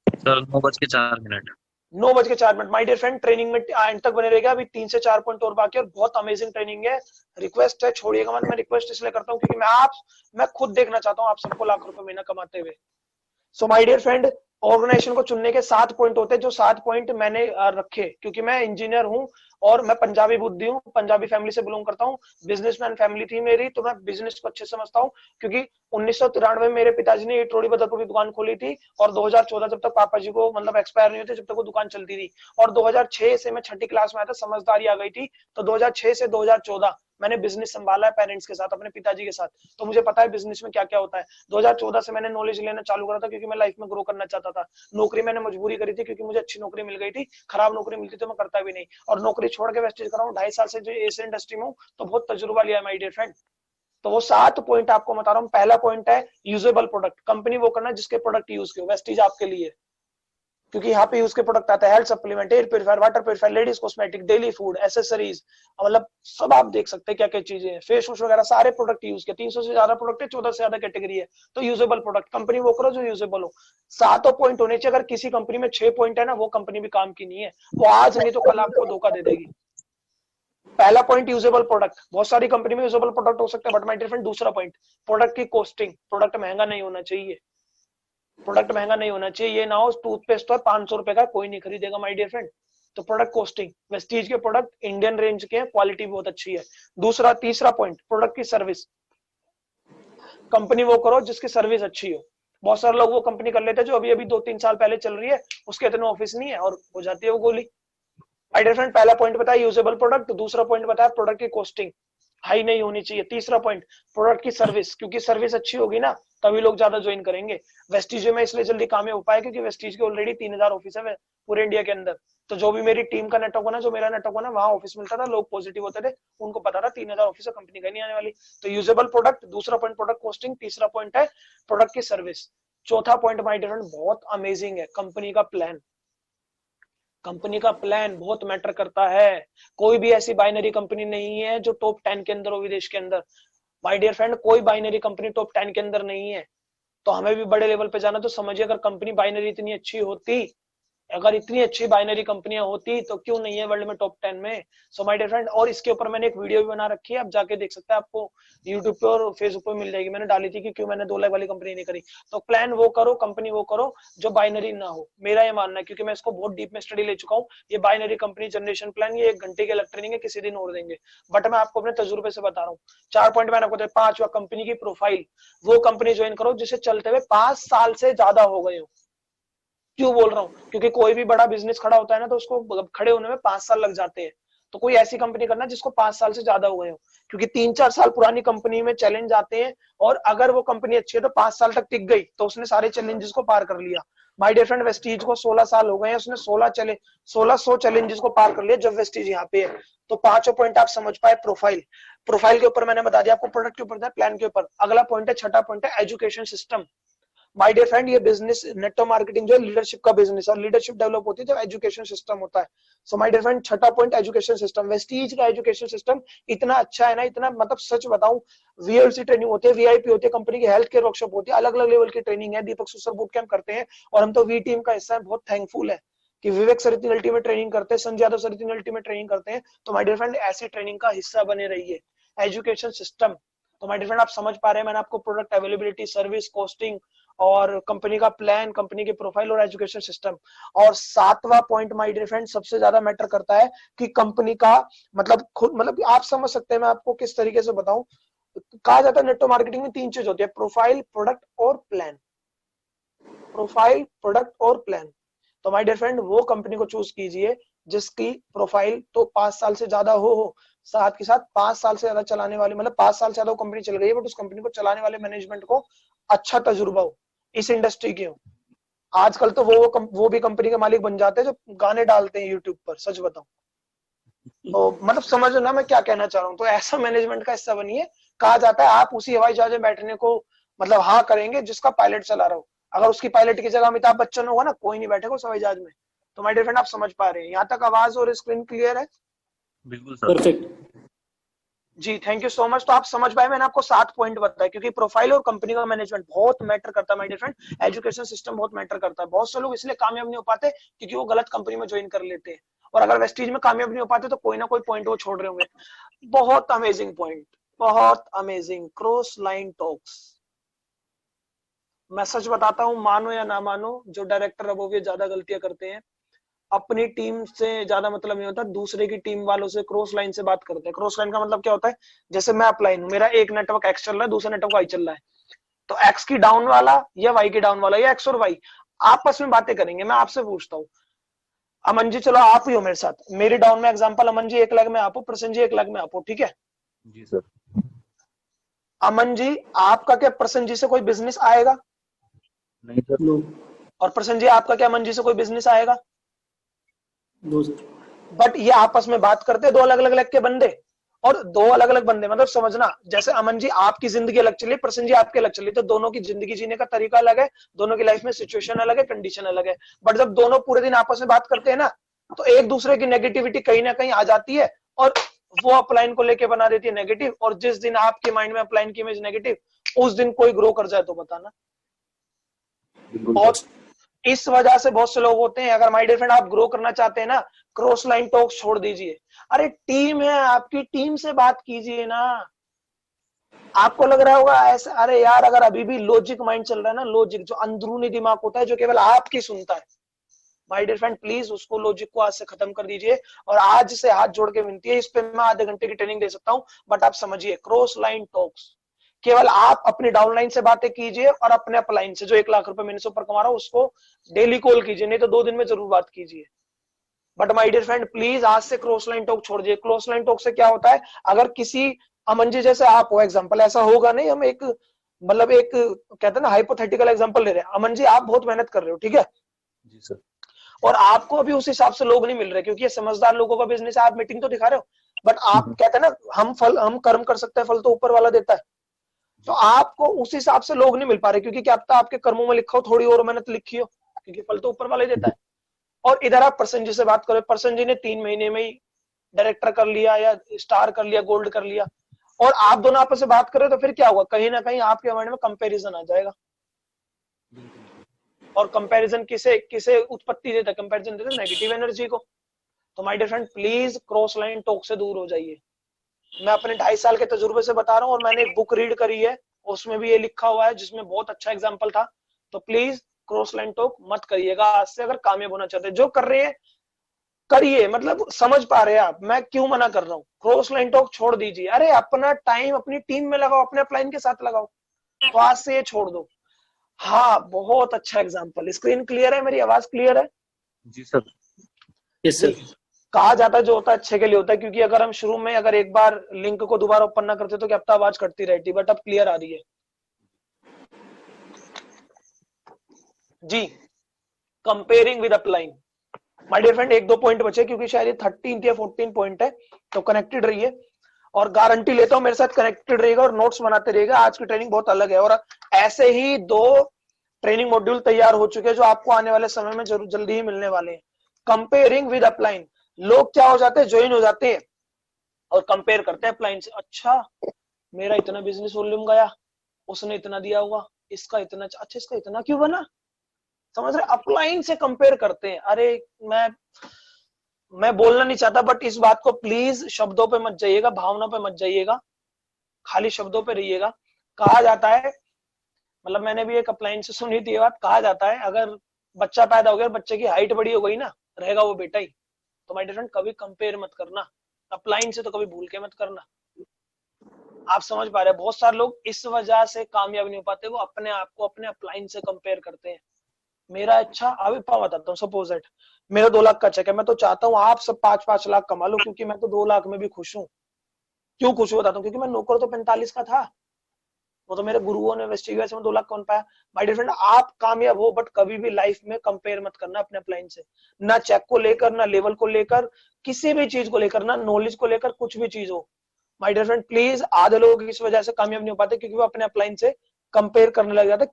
Sir 9:04। 9:04। My dear friend, training में एंड तक बने रहेगा। अभी 3 से 4 पॉइंट और बाकी है, और बहुत अमेजिंग ट्रेनिंग है। रिक्वेस्ट है, छोड़िएगा मत। मैं रिक्वेस्ट इसलिए करता हूँ क्योंकि मैं खुद देखना चाहता हूँ आप सबको लाख रुपए महीना कमाते हुए। So my dear friend, organisation को चुनने के 7 पॉइंट होते हैं, जो 7 पॉइंट मैंने रखे क्योंकि मैं इंजीनियर हूँ और मैं पंजाबी बुद्धि हूँ, पंजाबी फैमिली से बिलोंग करता हूँ, बिजनेसमैन फैमिली थी मेरी, तो मैं बिजनेस को अच्छे से समझता हूँ। क्योंकि 1993 में मेरे पिताजी ने ट्रोड़ी बदरपुर की दुकान खोली थी, और 2014 जब तक पापा जी को मतलब एक्सपायर नहीं होते, जब तक वो दुकान चलती थी। और 2006 से मैं 6ठी क्लास में आया था, समझदारी आ गई थी, तो 2006 से 2014 मैंने बिजनेस संभाला है पेरेंट्स के साथ, अपने पिताजी के साथ। तो मुझे पता है बिजनेस में क्या क्या होता है। 2014 से मैंने नॉलेज लेना चालू करा था क्योंकि मैं लाइफ में ग्रो करना चाहता था। नौकरी मैंने मजबूरी करी थी क्योंकि मुझे अच्छी नौकरी मिल गई थी, खराब नौकरी मिलती तो मैं करता भी नहीं। और नौकरी छोड़ के वेस्टेज कर रहा हूँ 2.5 साल से जो इस इंडस्ट्री में हूँ, तो बहुत तजुर्बा लिया माय डियर फ्रेंड। तो वो 7 पॉइंट आपको बता रहा हूँ। पहला पॉइंट है यूजेबल प्रोडक्ट, कंपनी वो करना जिसके प्रोडक्ट यूज के हो। वेस्टीज आपके लिए, क्योंकि यहाँ पे यूज के प्रोडक्ट आता है, health supplement, air purifier, water purifier, ladies cosmetic, daily food, accessories, मतलब सब आप देख सकते हैं क्या क्या चीजें हैं, फेस वॉश वगैरह, सारे प्रोडक्ट यूज के। 300 से ज्यादा प्रोडक्ट है, 14 से ज्यादा कैटेगरी है। तो यूजेबल प्रोडक्ट, कंपनी वो करो जो यूजेबल हो। 7 पॉइंट होने चाहिए। अगर किसी कंपनी में 6 पॉइंट है ना, वो कंपनी भी काम की नहीं है, वो आज नहीं तो कल आपको धोखा दे देगी। पहला पॉइंट यूजेबल प्रोडक्ट, बहुत सारी कंपनी में यूजेबल प्रोडक्ट हो सकते हैं, बट माय डियर फ्रेंड दूसरा पॉइंट, प्रोडक्ट की कॉस्टिंग, प्रोडक्ट महंगा नहीं होना चाहिए। प्रोडक्ट महंगा नहीं होना चाहिए, ये ना हो टूथपेस्ट तो 500 रुपए का, कोई नहीं खरीदेगा माय डियर फ्रेंड। तो प्रोडक्ट कॉस्टिंग, वेस्टीज के प्रोडक्ट इंडियन रेंज के हैं, क्वालिटी बहुत अच्छी है। तीसरा पॉइंट, प्रोडक्ट की सर्विस, कंपनी वो करो जिसकी सर्विस अच्छी हो। बहुत सारे लोग वो कंपनी कर लेते हैं जो अभी अभी 2-3 साल पहले चल रही है, उसके इतने ऑफिस नहीं है और हो जाती है वो गोली। माय डियर फ्रेंड, पहला पॉइंट बताया यूजेबल प्रोडक्ट, दूसरा पॉइंट बताया प्रोडक्ट की कॉस्टिंग हाई नहीं होनी चाहिए, तीसरा पॉइंट प्रोडक्ट की सर्विस, क्योंकि सर्विस अच्छी होगी ना तभी लोग ज्यादा ज्वाइन करेंगे। वेस्टीज में इसलिए जल्दी कामयाब हो पाए क्योंकि वेस्टीज के ऑलरेडी 3000 ऑफिस है पूरे इंडिया के अंदर। तो जो भी मेरी टीम का नेटवर्क होना, जो मेरा नेटवर्क होना, वहां ऑफिस मिलता था, लोग पॉजिटिव होते थे, उनको पता था 3000 ऑफिस है, कंपनी कहीं नहीं आने वाली। तो यूजेबल प्रोडक्ट, दूसरा पॉइंट प्रोडक्ट कॉस्टिंग, तीसरा पॉइंट है प्रोडक्ट की सर्विस, चौथा पॉइंट माय डियर फ्रेंड बहुत अमेजिंग है, कंपनी का प्लान। कंपनी का प्लान बहुत मैटर करता है। कोई भी ऐसी बाइनरी कंपनी नहीं है जो टॉप 10 के अंदर हो विदेश के अंदर। माय डियर फ्रेंड, कोई बाइनरी कंपनी टॉप 10 के अंदर नहीं है। तो हमें भी बड़े लेवल पे जाना, तो समझिए अगर कंपनी बाइनरी इतनी अच्छी होती अगर इतनी अच्छी बाइनरी कंपनियां होती तो क्यों नहीं है वर्ल्ड में टॉप 10 में। सो माय डियर फ्रेंड, और इसके ऊपर मैंने एक वीडियो भी बना रखी है, आप जाके देख सकते हैं, आपको यूट्यूब पे और फेसबुक पे मिल जाएगी। मैंने डाली थी कि क्यों मैंने 2 लाख वाली कंपनी नहीं करी। तो प्लान वो करो, कंपनी वो करो जो बाइनरी ना हो, मेरा ये मानना है, क्योंकि मैं इसको बहुत डीप में स्टडी ले चुका हूँ। ये बाइनरी कंपनी जनरेशन प्लान ये 1 घंटे की अलग ट्रेनिंग है, किसी दिन और देंगे, बट मैं आपको अपने तजुर्बे से बता रहा हूँ। 4 पॉइंट मैंने आपको दिया। 5वां, कंपनी की प्रोफाइल, वो कंपनी ज्वाइन करो जिसे चलते हुए 5 साल से ज्यादा हो गए हो। क्यों बोल रहा हूँ, क्योंकि कोई भी बड़ा बिजनेस खड़ा होता है ना, तो उसको खड़े होने में 5 साल लग जाते हैं। तो कोई ऐसी कंपनी करना जिसको 5 साल से ज्यादा हो गए हो, क्योंकि 3-4 साल पुरानी कंपनी में चैलेंज आते हैं, और अगर वो कंपनी अच्छी है तो 5 साल तक टिक गई तो उसने सारे चैलेंजेस को पार कर लिया। माय डियर फ्रेंड, वेस्टीज को 16 साल हो गए हैं, उसने 1600 चैलेंजेस को पार कर लिया जब वेस्टीज यहाँ पे है। तो 5वां पॉइंट आप समझ पाए, प्रोफाइल। प्रोफाइल के ऊपर मैंने बता दिया आपको, प्रोडक्ट के ऊपर, प्लान के ऊपर। अगला पॉइंट है, छठा पॉइंट है, education system. My dear friend, ये बिजनेस नेटवर्क मार्केटिंग जो है लीडरशिप का बिजनेस, और लीडरशिप डेवलप होती है जब एजुकेशन सिस्टम होता है। सो माय डियर फ्रेंड, छठा पॉइंट एजुकेशन सिस्टम। वेस्टीज का एजुकेशन सिस्टम इतना अच्छा है ना, इतना, मतलब सच बताऊं, वीएलसी ट्रेनिंग होती है, वीआईपी होती है, कंपनी की हेल्थ केयर वर्कशॉप होती है, अलग अलग लेवल की ट्रेनिंग है। दीपक सुसर बूट कैंप करते हैं, और हम तो वी टीम का हिस्सा है। बहुत थैंकफुल है कि विवेक सर इतनी अल्टीमेट ट्रेनिंग करते हैं, संजय यादव सर इतनी अल्टीमेट ट्रेनिंग करते हैं। तो माय डियर फ्रेंड, ऐसी ट्रेनिंग का हिस्सा बने रहिए। एजुकेशन सिस्टम, तो माय डियर फ्रेंड, आप समझ पा रहे हैं, मैंने आपको प्रोडक्ट अवेलेबिलिटी, सर्विस, कॉस्टिंग, और कंपनी का प्लान, कंपनी की प्रोफाइल और एजुकेशन सिस्टम। और 7वां पॉइंट माय डियर फ्रेंड सबसे ज्यादा मैटर करता है कि कंपनी का, मतलब खुद, मतलब आप समझ सकते हैं मैं आपको किस तरीके से बताऊं। कहा जाता है नेटवर्क मार्केटिंग में 3 चीज होती है, प्रोफाइल, प्रोडक्ट और प्लान। प्रोफाइल, प्रोडक्ट और प्लान। तो माय डियर फ्रेंड, वो कंपनी को चूज कीजिए जिसकी प्रोफाइल तो 5 साल से ज्यादा हो, साथ के साथ 5 साल से ज्यादा चलाने वाले, मतलब 5 साल से ज्यादा वो कंपनी चल गई है, बट उस कंपनी को चलाने वाले मैनेजमेंट को अच्छा तजुर्बा हो, इस इंडस्ट्री के हो। आजकल तो वो भी कंपनी के मालिक बन जाते हैं जो गाने डालते हैं यूट्यूब पर, सच बताऊं तो, मतलब समझ ना मैं क्या कहना चाह रहा हूँ। तो ऐसा मैनेजमेंट का हिस्सा बनिए। कहा जाता है आप उसी हवाई जहाज में बैठने को, मतलब हाँ करेंगे जिसका पायलट चला रहा हो। अगर उसकी पायलट की जगह अमिताभ बच्चन होगा ना, कोई नहीं बैठेगा उस हवाई जहाज में। तो माय डियर फ्रेंड, आप समझ पा रहे हैं, यहाँ तक आवाज और स्क्रीन क्लियर है? बिल्कुल सर। परफेक्ट। जी, थैंक यू सो मच। तो आप समझ पाए, मैंने आपको 7 पॉइंट बताया, क्योंकि प्रोफाइल और कंपनी का मैनेजमेंट बहुत मैटर करता है my dear friend. Education system बहुत मैटर करता है। बहुत से लोग इसलिए कामयाब नहीं हो पाते क्योंकि वो गलत कंपनी में ज्वाइन कर लेते हैं, और अगर वेस्टीज में कामयाब नहीं हो पाते तो कोई ना कोई पॉइंट वो छोड़ रहे होंगे। बहुत अमेजिंग पॉइंट, बहुत अमेजिंग, क्रॉस लाइन टॉक्स। मैं सच बताता हूँ, मानो या ना मानो, जो डायरेक्टर अब वो ज्यादा गलतियां करते हैं, अपनी टीम से ज्यादा मतलब नहीं होता, दूसरे की टीम वालों से क्रॉस लाइन से बात करते हैं। क्रॉस लाइन का मतलब क्या होता है, जैसे मैं अपलाइन हूँ, मेरा एक नेटवर्क एक्स चल रहा है, दूसरा नेटवर्क वाई चल रहा है, तो एक्स की डाउन वाला या वाई की डाउन वाला या एक्स और वाई आपस में बातें करेंगे। मैं आपसे पूछता हूँ, अमन जी, चलो आप ही हो मेरे साथ, मेरी डाउन में एग्जांपल, अमन जी 1 लाख में आप हो, प्रसन्न जी 1 लाख में आप हो, ठीक है? जी सर। अमन जी, आपका क्या प्रसन्न जी से कोई बिजनेस आएगा? नहीं सर। नो। और प्रसन्न जी, आपका क्या अमन जी से कोई बिजनेस आएगा? No sir. बट ये आपस में बात करते हैं, 2 अलग अलग लेग के बंदे, और 2 अलग अलग बंदे, मतलब समझना, जैसे अमन जी आपकी जिंदगी अलग चली, प्रसन्न जी आपकी अलग चली, तो दोनों की जिंदगी जीने का तरीका अलग है, दोनों की लाइफ में सिचुएशन अलग है, कंडीशन अलग है। बट जब दोनों पूरे दिन आपस में बात करते हैं ना, तो एक दूसरे की नेगेटिविटी कहीं ना कहीं आ जाती है, और वो अपलाइन को लेके बना देती है नेगेटिव। और जिस दिन आपके माइंड में अपलाइन की इमेज नेगेटिव, उस दिन कोई ग्रो कर जाए तो बताना। और इस वजह से बहुत से लोग होते हैं, अगर माय डियर फ्रेंड आप ग्रो करना चाहते हैं ना, क्रॉस लाइन टॉक छोड़ दीजिए। अरे टीम है आपकी, टीम से बात कीजिए ना। आपको लग रहा होगा ऐसा, अरे यार अगर अभी भी लॉजिक माइंड चल रहा है ना, लॉजिक जो अंदरूनी दिमाग होता है जो केवल आपकी सुनता है, माय डियर फ्रेंड प्लीज उसको, लॉजिक को आज से खत्म कर दीजिए। और आज से हाथ जोड़ के विनती है, इस पे मैं आधे घंटे की ट्रेनिंग दे सकता हूँ, बट आप समझिए, क्रॉस लाइन टॉक्स, केवल आप अपनी डाउनलाइन से बातें कीजिए, और अपने अपलाइन से जो 1 लाख रुपए महीने से ऊपर कमा रहा हूं उसको डेली कॉल कीजिए, नहीं तो 2 दिन में जरूर बात कीजिए। But my dear friend please आज से क्रॉस लाइन टॉक छोड़ दीजिए। क्रॉस लाइन टॉक से क्या होता है, अगर किसी अमन जी जैसे आप हो, एग्जांपल ऐसा होगा नहीं, हम एक, मतलब एक कहते हैं ना हाइपोथेटिकल एग्जांपल ले रहे हैं, अमन जी आप बहुत मेहनत कर रहे हो, ठीक है? जी सर। और आपको अभी उस हिसाब से लोग नहीं मिल रहे, क्योंकि ये समझदार लोगों का बिजनेस है, आप मीटिंग तो दिखा रहे हो, बट आप कहते हैं ना, हम कर्म कर सकते हैं, फल तो ऊपर वाला देता है। तो आपको उस हिसाब से लोग नहीं मिल पा रहे, क्योंकि क्या पता आपके कर्मों में लिखा हो, थोड़ी और मेहनत लिखी हो, क्योंकि फल तो ऊपर वाला ही देता है। और इधर आप प्रसन्न जी से बात करो, प्रसन्न जी ने 3 महीने में ही डायरेक्टर कर लिया, या स्टार कर लिया, गोल्ड कर लिया, और आप दोनों आपस में बात करें, तो फिर क्या होगा, कहीं ना कहीं आपके माइंड में कंपैरिजन आ जाएगा। और कंपैरिजन किसे किसे उत्पत्ति देता है? कंपैरिजन देता है नेगेटिव एनर्जी को। तो my dear friend please cross line talk से दूर हो जाइए। मैं अपने 2.5 साल के तजुर्बे से बता रहा हूँ, और मैंने एक बुक रीड करी है उसमें भी ये लिखा हुआ है जिसमें बहुत अच्छा एग्जांपल था। तो प्लीज क्रॉस लाइन टॉक मत करिएगा आज से, अगर कामयाब होना चाहते हैं। जो कर रहे हैं करिए, मतलब समझ पा रहे हैं आप, मैं क्यों मना कर रहा हूँ। क्रॉस लाइन टॉक छोड़ दीजिए, अरे अपना टाइम अपनी टीम में लगाओ, अपने अपलाइन के साथ लगाओ। तो आज से ये छोड़ दो। हाँ बहुत अच्छा एग्जांपल। स्क्रीन क्लियर है, मेरी आवाज क्लियर है? जी सर। Yes sir. कहा जाता है जो होता है अच्छे के लिए होता है, क्योंकि अगर हम शुरू में अगर एक बार लिंक को दोबारा ओपन ना करते तो क्या पता आवाज कटती रहती, बट अब क्लियर आ रही है जी। Comparing with upline, my dear friend 1-2 point बचे क्योंकि शायद ये 13 या 14 पॉइंट है, तो कनेक्टेड रहिए। और गारंटी लेता हूं मेरे साथ कनेक्टेड रहेगा और नोट्स बनाते रहेगा। आज की ट्रेनिंग बहुत अलग है, और ऐसे ही 2 ट्रेनिंग मॉड्यूल तैयार हो चुके हैं जो आपको आने वाले समय में जरूर जल्दी ही मिलने वाले हैं। कंपेयरिंग विद अपलाइन, लोग क्या हो जाते हैं, ज्वाइन हो जाते हैं और कंपेयर करते हैं अपलाइन से। अच्छा मेरा इतना बिजनेस वॉल्यूम गया, उसने इतना दिया हुआ, इसका इतना, अच्छा इसका इतना क्यों बना, समझ रहे? अपलाइन से कंपेयर करते हैं। अरे मैं बोलना नहीं चाहता, बट इस बात को प्लीज शब्दों पे मत जाइएगा, भावना पे मत जाइएगा, खाली शब्दों पे रहिएगा। कहा जाता है, मतलब मैंने भी एक अपलाइन से सुनी थी ये बात, कहा जाता है अगर बच्चा पैदा हो गया, बच्चे की हाइट बड़ी हो गई ना, रहेगा वो बेटा ही। तो माय डियर फ्रेंड कभी कंपेयर मत करना अपलाइन से, तो कभी भूल के मत करना। आप समझ पा रहे हैं? बहुत सारे लोग इस वजह से कामयाब नहीं हो पाते, वो अपने आप को अपने अपलाइन से कंपेयर करते हैं। मेरा अच्छा अभी बताता हूँ, सपोज दैट मेरा 2 लाख का चेक है, मैं तो चाहता हूँ आप सब 5-5 लाख कमा लो, क्योंकि मैं तो 2 लाख में भी खुश हूँ। क्यों खुश हूँ बताता हूँ, क्योंकि मैं नौकर तो 45 का था, वो तो मेरे गुरुओं ने इन्वेस्ट किया, 2 लाख कौन पाया। माय डियर फ्रेंड आप कामयाब हो, बट कभी भी लाइफ में कंपेयर मत करना अपने अपलाइन से, ना चेक को लेकर, ना लेवल को लेकर, किसी भी चीज को लेकर, ना नॉलेज को लेकर, कुछ भी चीज हो। माय डियर फ्रेंड प्लीज, आधे लोग इस वजह से कामयाब नहीं हो पाते क्योंकि वो अपने अपलाइन से कंपेयर करने लग जाते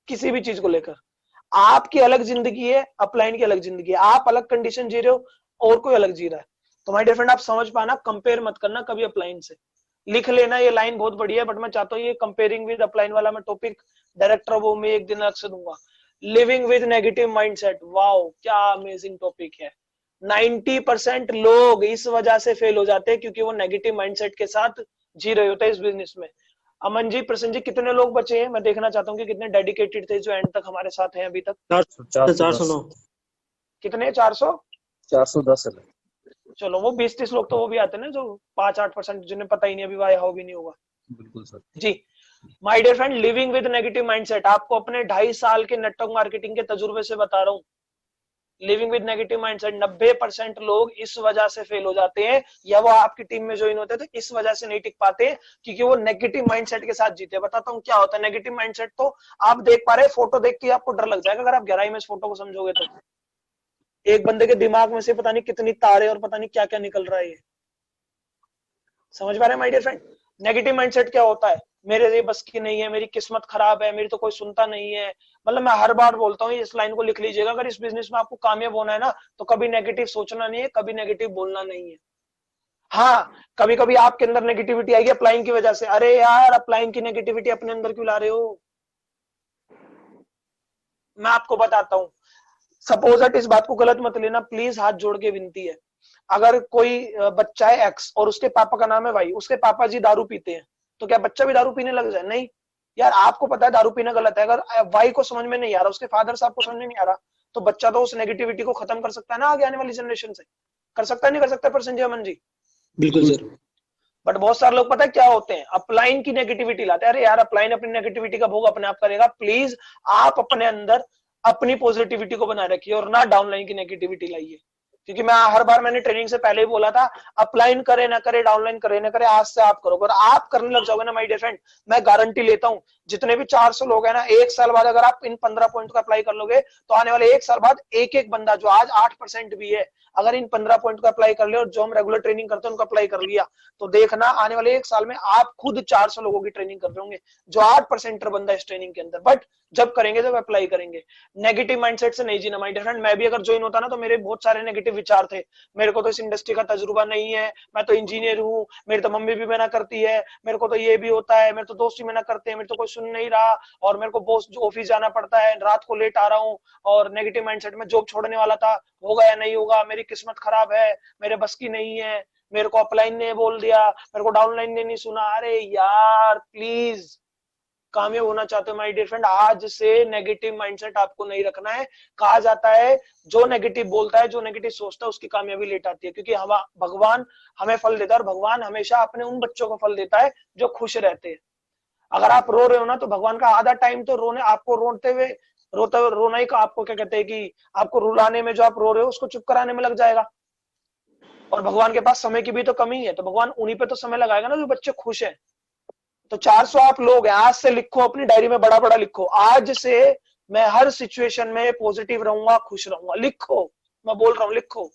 किसी भी चीज को लेकर। आपकी अलग जिंदगी है, अपलाइन की अलग जिंदगी है, आप अलग कंडीशन जी रहे हो और कोई अलग जी रहा है। तो माय डियर फ्रेंड आप समझ पाना, कंपेयर मत करना कभी अपलाइन से। लिख लेना, ये लाइन बहुत बढ़िया है, बट मैं चाहता हूँ ये कंपेयरिंग विद अपलाइन वाला मैं टॉपिक डायरेक्टर वो में एक दिन अलग से दूंगा। Living with negative mindset, wow क्या अमेजिंग टॉपिक है। 90% लोग इस वजह से फेल हो जाते हैं क्योंकि वो नेगेटिव माइंडसेट के साथ जी रहे होते हैं इस बिजनेस में। अमन जी, प्रसन्न जी, कितने लोग बचे हैं? मैं देखना चाहता हूँ कि कितने डेडिकेटेड थे जो एंड तक हमारे साथ हैं अभी तक। 409। कितने? 400? 410 है। चलो वो 20-30 लोग तो वो भी आते हैं ना जो 5-8% जिन्हें पता ही नहीं अभी वाई हाउ भी नहीं होगा। बिल्कुल सर जी। My dear friend living with negative mindset, आपको अपने 2.5 साल के नेटवर्क मार्केटिंग के तजुर्बे से बता रहा हूँ। लिविंग विद नेगेटिव माइंडसेट, 90% लोग इस वजह से फेल हो जाते हैं, या वो आपकी टीम में ज्वाइन होते हैं तो इस वजह से नहीं टिक पाते क्योंकि वो नेगेटिव माइंडसेट के साथ जीते हैं। बताता हूँ क्या होता है नेगेटिव माइंडसेट। तो आप देख पा रहे हैं, फोटो देख के आपको डर लग जाएगा अगर आप गहराई में इस फोटो को समझोगे तो। एक बंदे के दिमाग में से पता नहीं कितनी तारे और पता नहीं क्या क्या निकल रहा है, ये समझ पा रहे हैं my dear friend? Negative mindset क्या होता है, मेरे ये बस की नहीं है, मेरी किस्मत खराब है, मेरी तो कोई सुनता नहीं है। मतलब मैं हर बार बोलता हूँ, इस लाइन को लिख लीजिएगा, अगर इस बिजनेस में आपको कामयाब होना है ना तो कभी नेगेटिव सोचना नहीं है, कभी नेगेटिव बोलना नहीं है। हाँ कभी कभी आपके अंदर नेगेटिविटी आएगी अपलाइन की वजह से, अरे यार अपलाइन की नेगेटिविटी अपने अंदर क्यों ला रहे हो? मैं आपको बताता हूँ, सपोज दैट, इस बात को गलत मत लेना प्लीज, हाथ जोड़ के विनती है। अगर कोई बच्चा है एक्स और उसके पापा का नाम है वाई, उसके पापा जी दारू पीते हैं, तो क्या बच्चा भी दारू पीने लग जाए? नहीं यार, आपको पता है दारू पीना गलत है, अगर वाई को समझ में नहीं आ रहा, उसके फादर साहब को समझ में नहीं आ रहा, तो बच्चा तो उस नेगेटिविटी को खत्म कर सकता है ना आगे आने वाली जनरेशन से। कर सकता है नहीं कर सकता? पर संजय अमन जी बिल्कुल सर। बट बहुत सारे लोग पता है क्या होते हैं, अपलाइन की नेगेटिविटी लाते हैं। अरे यार अपलाइन अपनी नेगेटिविटी का भोग अपने आप करेगा। प्लीज आप अपने अंदर अपनी पॉजिटिविटी को बनाए रखिए और ना डाउनलाइन की नेगेटिविटी लाइए, क्योंकि मैं हर बार मैंने ट्रेनिंग से पहले ही बोला था, अपलाइन करे ना करे, डाउनलाइन करे ना करे, आज से आप करो। अगर आप करने लग जाओगे ना माय डियर फ्रेंड, मैं गारंटी लेता हूं जितने भी 400 लोग हैं ना, 1 साल बाद अगर आप इन 15 पॉइंट को अप्लाई कर लोगे तो आने वाले 1 साल बाद एक एक बंदा जो आज 8% भी है, अगर इन 15 पॉइंट को अप्लाई कर ले और जो हम रेगुलर ट्रेनिंग करते हैं उनको अप्लाई कर लिया, तो देखना आने वाले 1 साल में आप खुद 400 लोगों की ट्रेनिंग कर रहे होंगे जो 8% बंदा इस ट्रेनिंग के अंदर। बट जब करेंगे, जब अप्लाई करेंगे। नेगेटिव माइंडसेट से नहीं जीना माय डियर फ्रेंड। मैं भी अगर ज्वाइन होता ना तो मेरे बहुत सारे नेगेटिव विचार थे, मेरे को तो इस इंडस्ट्री का तजुर्बा नहीं है, मैं तो इंजीनियर हूँ, मेरी तो मम्मी भी मना करती है, मेरे को तो ये भी होता है, मेरे तो दोस्त भी मना करते हैं, मेरे तो कोई सुन नहीं रहा, और मेरे को बॉस ऑफिस जाना पड़ता है, रात को लेट आ रहा हूँ, और नेगेटिव माइंडसेट में जॉब छोड़ने वाला था, होगा या नहीं होगा, मेरी किस्मत खराब है, मेरे बस की नहीं है, मेरे को अपलाइन ने बोल दिया, मेरे को डाउनलाइन ने नहीं सुना। अरे यार प्लीज, कामयाब होना चाहते हो माय डियर फ्रेंड, आज से नेगेटिव माइंडसेट आपको नहीं रखना है। कहा जाता है जो नेगेटिव बोलता है, जो नेगेटिव सोचता है, उसकी कामयाबी लेट आती है, क्योंकि हम भगवान हमें फल देता है, और भगवान हमेशा अपने उन बच्चों को फल देता है जो खुश रहते हैं। अगर आप रो रहे हो ना, तो भगवान का आधा टाइम तो रोने, आपको रोना ही, आपको क्या कहते हैं कि आपको रुलाने में, जो आप रो रहे हो उसको चुप कराने में लग जाएगा। और भगवान के पास समय की भी तो कमी है, तो भगवान उन्हीं पे तो समय लगाएगा ना जो बच्चे खुश हैं। तो 400 आप लोग हैं, आज से लिखो, अपनी डायरी में बड़ा बड़ा लिखो, आज से मैं हर सिचुएशन में पॉजिटिव रहूंगा, खुश रहूंगा। लिखो, मैं बोल रहा हूं लिखो,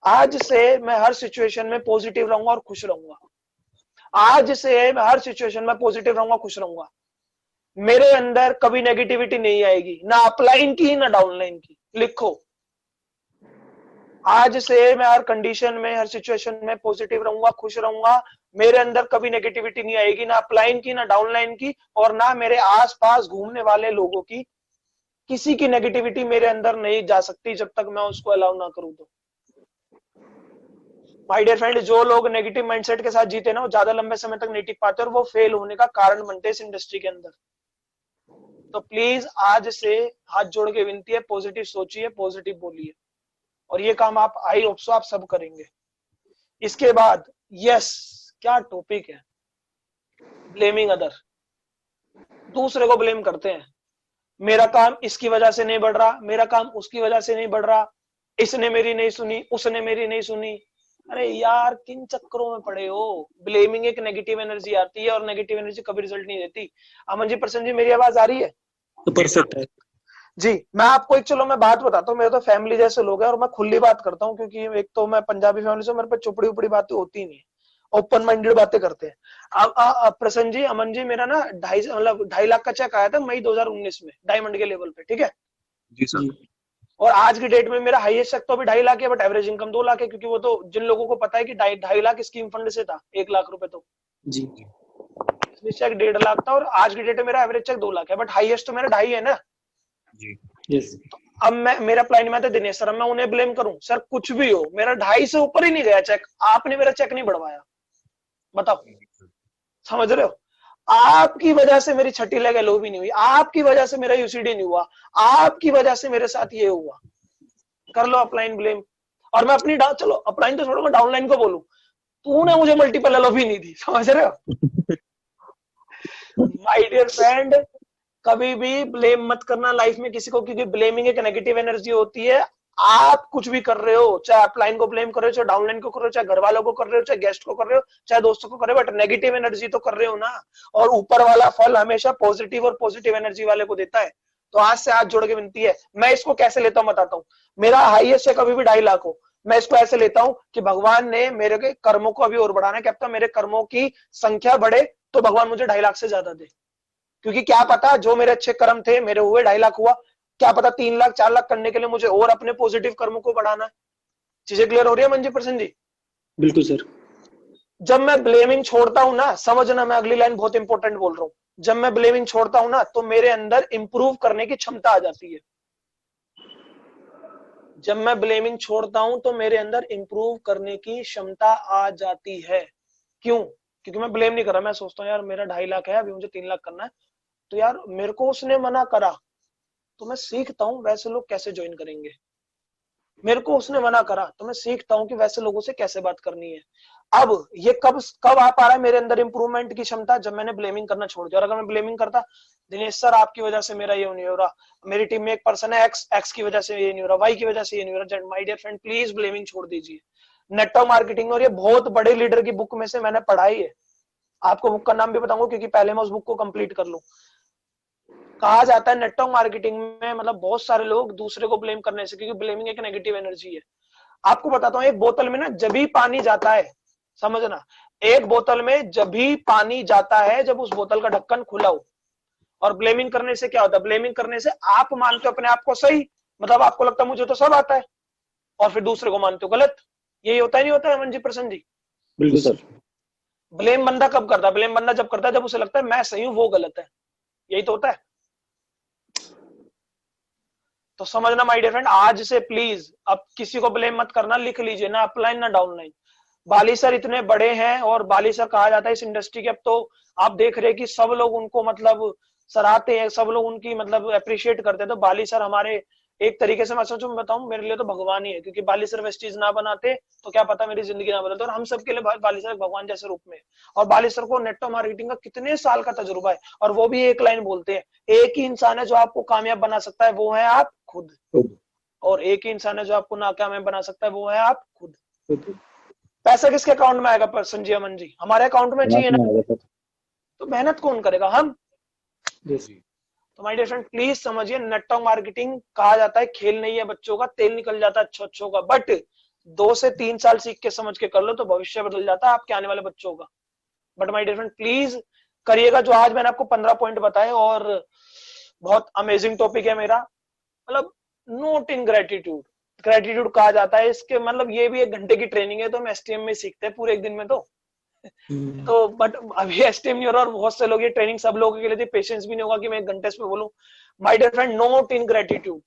आज से मैं हर सिचुएशन में पॉजिटिव रहूंगा और खुश रहूंगा। आज से मैं हर सिचुएशन में पॉजिटिव रहूंगा, खुश रहूंगा। मेरे अंदर कभी नेगेटिविटी नहीं आएगी, ना अपलाइन की ना डाउनलाइन की। लिखो, आज से मैं हर कंडीशन में, हर सिचुएशन में पॉजिटिव रहूंगा, खुश रहूंगा। मेरे अंदर कभी नेगेटिविटी नहीं आएगी, ना अपलाइन की ना डाउनलाइन की, और ना मेरे आसपास घूमने वाले लोगों की, किसी की नेगेटिविटी मेरे अंदर नहीं जा सकती जब तक मैं उसको अलाउ ना करूं। तो माय डियर फ्रेंड, जो लोग नेगेटिव माइंडसेट के साथ जीते ना, वो ज्यादा लंबे समय तक नहीं टिक पाते, और वो फेल होने का कारण बनते हैं इस इंडस्ट्री के अंदर। तो प्लीज आज से हाथ जोड़ के विनती है, पॉजिटिव सोचिए, पॉजिटिव बोलिए, और ये काम आप, आई होप सो आप सब करेंगे। इसके बाद यस, क्या टॉपिक है, ब्लेमिंग अदर। दूसरे को ब्लेम करते हैं, मेरा काम इसकी वजह से नहीं बढ़ रहा, मेरा काम उसकी वजह से नहीं बढ़ रहा, इसने मेरी नहीं सुनी, उसने मेरी नहीं सुनी। अरे यार, किन चक्करों में पड़े हो। ब्लेमिंग एक नेगेटिव एनर्जी आती है, और नेगेटिव एनर्जी कभी रिजल्ट नहीं देती। अमन जी, प्रसन्न जी, मेरी आवाज आ रही है? परफेक्ट है जी। मैं आपको एक, चलो मैं बात बताता हूँ, मेरे तो फैमिली जैसे लोग हैं, और मैं खुली बात करता हूँ, क्योंकि एक तो मैं पंजाबी फैमिली से, मेरे पे चुपड़ी उपड़ी बातें होती नहीं है, ओपन माइंडेड बातें करते हैं। अब प्रसन्न जी, अमन जी, मेरा ना 2.5 लाख का चेक आया था मई 2019 में, डायमंड के लेवल पे, ठीक है जी सर। और आज की डेट में मेरा हाईएस्ट चेक तो अभी 2.5 लाख है, बट एवरेज इनकम 2 लाख है, क्योंकि वो तो जिन लोगों को पता है कि 2.5 लाख स्कीम फंड से था, 1 लाख रुपए तो जी। इसलिए चेक 1.5 लाख था, और आज की डेट में मेरा एवरेज चेक 2 लाख है, बट हाईएस्ट तो मेरा 2.5 है ना जी। यस। अब मेरा प्लान में था दिनेश सर, मैं उन्हें ब्लेम करूं? सर कुछ भी हो, मेरा 2.5 से ऊपर ही नहीं गया चेक, आपने मेरा चेक नहीं बढ़वाया, बताओ। समझ रहे हो? आपकी वजह से मेरी छठी लेग एलओ भी नहीं हुई, आपकी वजह से मेरा यूसीडी नहीं हुआ, आपकी वजह से मेरे साथ ये हुआ। कर लो अपलाइन ब्लेम। और मैं अपनी चलो अपलाइन तो छोड़ो, मैं डाउनलाइन को बोलूं, तूने मुझे मल्टीपल एलओ भी नहीं दी। समझ रहे हो? माय डियर फ्रेंड, कभी भी ब्लेम मत करना लाइफ में किसी को, क्योंकि ब्लेमिंग एक नेगेटिव एनर्जी होती है। आप कुछ भी कर रहे हो, चाहे अपलाइन को ब्लेम कर रहे हो, चाहे डाउनलाइन को कर रहे हो, चाहे घर वालों को कर रहे हो, चाहे गेस्ट को कर रहे हो, चाहे दोस्तों को कर रहे हो, बट नेगेटिव एनर्जी तो कर रहे हो ना। और ऊपर वाला फल हमेशा पॉजिटिव और पॉजिटिव एनर्जी वाले को देता है। तो आज से हाथ जोड़ के विनती है, मैं इसको कैसे लेता हूँ बताता हूँ। मेरा हाईएस्ट है कभी भी 2.5 लाख हो, मैं इसको ऐसे लेता हूँ कि भगवान ने मेरे के कर्मों को अभी और बढ़ाना है, क्या पता मेरे कर्मों की संख्या बढ़े तो भगवान मुझे 2.5 लाख से ज्यादा दे। क्योंकि क्या पता जो मेरे अच्छे कर्म थे, मेरे हुए 2.5 लाख हुआ, क्या पता 3 लाख 4 लाख करने के लिए मुझे और अपने पॉजिटिव कर्मों को बढ़ाना है। चीजें क्लियर हो रही है मंजी, प्रसन्न जी? बिल्कुल सर। जब मैं ब्लेमिंग छोड़ता हूं ना, समझना, मैं अगली लाइन बहुत इंपॉर्टेंट बोल रहा हूं, जब मैं ब्लेमिंग छोड़ता हूं ना, तो मेरे अंदर इंप्रूव करने की क्षमता आ जाती है। जब मैं ब्लेमिंग छोड़ता हूं तो मेरे अंदर इंप्रूव करने की क्षमता आ जाती है। क्यों? क्योंकि मैं ब्लेम नहीं कर रहा, मैं सोचता हूँ यार मेरा 2.5 लाख है, अभी मुझे 3 लाख करना है, तो यार मेरे को उसने मना करा, तो मैं सीखता हूं वैसे लोग कैसे ज्वाइन करेंगे। मेरे को उसने मना करा तो मैं सीखता हूं कि वैसे लोगों से कैसे बात करनी है। अब ये कब आ पा रहा है मेरे अंदर इंप्रूवमेंट की क्षमता? जब मैंने ब्लेमिंग करना छोड़ दिया। और अगर मैं ब्लेमिंग करता, दिनेश सर आपकी वजह से मेरा ये नहीं हो रहा, मेरी टीम में एक पर्सन है एक्स की वजह से ये नहीं हो रहा, वाई की वजह से ये नहीं हो रहा, my dear friend please blaming छोड़ दीजिए। नेटवर्क मार्केटिंग, और ये बहुत बड़े लीडर की बुक में से मैंने पढ़ाई है, आपको बुक का नाम भी बताऊंगा क्योंकि पहले मैं उस बुक को कंप्लीट कर लूं। कहा जाता है नेटवर्क मार्केटिंग में, मतलब बहुत सारे लोग दूसरे को ब्लेम करने से, क्योंकि ब्लेमिंग एक नेगेटिव एनर्जी है। आपको बताता हूँ, एक बोतल में ना जब भी पानी जाता है, समझना, एक बोतल में जब भी पानी जाता है जब उस बोतल का ढक्कन खुला हो। और ब्लेमिंग करने से क्या होता है? ब्लेमिंग करने से आप मानते हो अपने आप को सही, मतलब आपको लगता है मुझे तो सब आता है, और फिर दूसरे को मानते हो गलत। यही होता है नहीं होता है अमन जी, प्रसन्न जी? बिल्कुल सर। ब्लेम बंदा कब करता है? ब्लेम बंदा जब करता है जब उसे लगता है मैं सही हूं वो गलत है। यही तो होता है। तो समझना माय डियर फ्रेंड, आज से प्लीज अब किसी को ब्लेम मत करना, लिख लीजिए ना अपलाइन ना डाउनलाइन। बाली सर इतने बड़े हैं और बाली सर कहा जाता है इस इंडस्ट्री के, अब तो आप देख रहे हैं कि सब लोग उनको मतलब सराहते हैं, सब लोग उनकी मतलब अप्रिशिएट करते हैं। तो बाली सर हमारे एक तरीके से मैं सोचूं बताऊं मेरे लिए तो भगवान ही है, क्योंकि बाली सर वेस्टीज ना बनाते तो क्या पता मेरी जिंदगी ना बदलती। और हम सबके लिए बाली सर भगवान जैसे रूप में। और बाली सर को नेटवर्क मार्केटिंग का कितने साल का तजुर्बा है, और वो भी एक लाइन बोलते हैं, एक ही इंसान है जो आपको कामयाब बना सकता है, वो है आप खुद। और एक ही इंसान है जो आपको नाकामयाब बना सकता है, वो है आप खुद। पैसा किसके अकाउंट में आएगा संजय अमन जी? हमारे अकाउंट में चाहिए ना, तो मेहनत कौन करेगा? हम। तो माय डियर फ्रेंड प्लीज समझिए, नेटवर्क मार्केटिंग कहा जाता है खेल नहीं है बच्चों का, तेल निकल जाता है अच्छों का, बट 2 से 3 साल सीख के समझ के कर लो तो भविष्य बदल जाता है आपके आने वाले बच्चों का। But my dear friend please करिएगा जो आज मैंने आपको 15 पॉइंट बताए, और बहुत अमेजिंग टॉपिक है मेरा, मतलब नोट इन ग्रेटिट्यूड। ग्रेटिट्यूड कहा जाता है इसके मतलब ये भी 1 घंटे की ट्रेनिंग है, तो हम एसटीएम में सीखते हैं पूरे 1 दिन में तो बट अभी एसटीएम नहीं हो रहा, और बहुत से लोग ये ट्रेनिंग सब लोगों के लिए पेशेंस भी नहीं होगा कि मैं 1 घंटे इस पे बोलूं। My dear friend note in gratitude.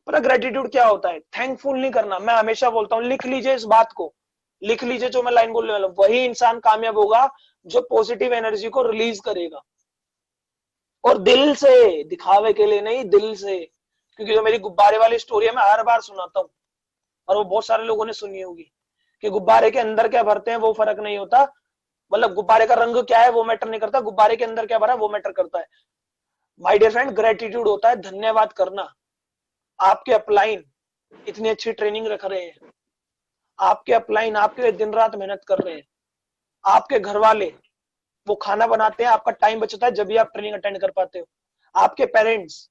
पता ग्रेटिट्यूड क्या होता है? थैंकफुल नहीं करना। मैं हमेशा बोलता हूँ लिख लीजिए इस बात को, लिख लीजिए जो मैं लाइन बोलने वाला हूं। वही इंसान कामयाब होगा जो पॉजिटिव एनर्जी को रिलीज करेगा, और दिल से, दिखावे के लिए नहीं, दिल से। क्योंकि जो मेरी गुब्बारे वाली स्टोरी है मैं हर बार सुनाता हूँ, और वो बहुत सारे लोगों ने सुनी होगी कि गुब्बारे के अंदर क्या भरते हैं वो फर्क नहीं होता, मतलब गुब्बारे का रंग क्या है वो मैटर नहीं करता, गुब्बारे के अंदर क्या भरा है वो मैटर करता है। माय डियर फ्रेंड ग्रेटिट्यूड होता है धन्यवाद करना। आपके अपलाइन इतनी अच्छी ट्रेनिंग रख रहे हैं, आपके अपलाइन आपके लिए दिन रात मेहनत कर रहे हैं, आपके घर वाले वो खाना बनाते हैं, आपका टाइम बचता है जब भी आप ट्रेनिंग अटेंड कर पाते हो, आपके पेरेंट्स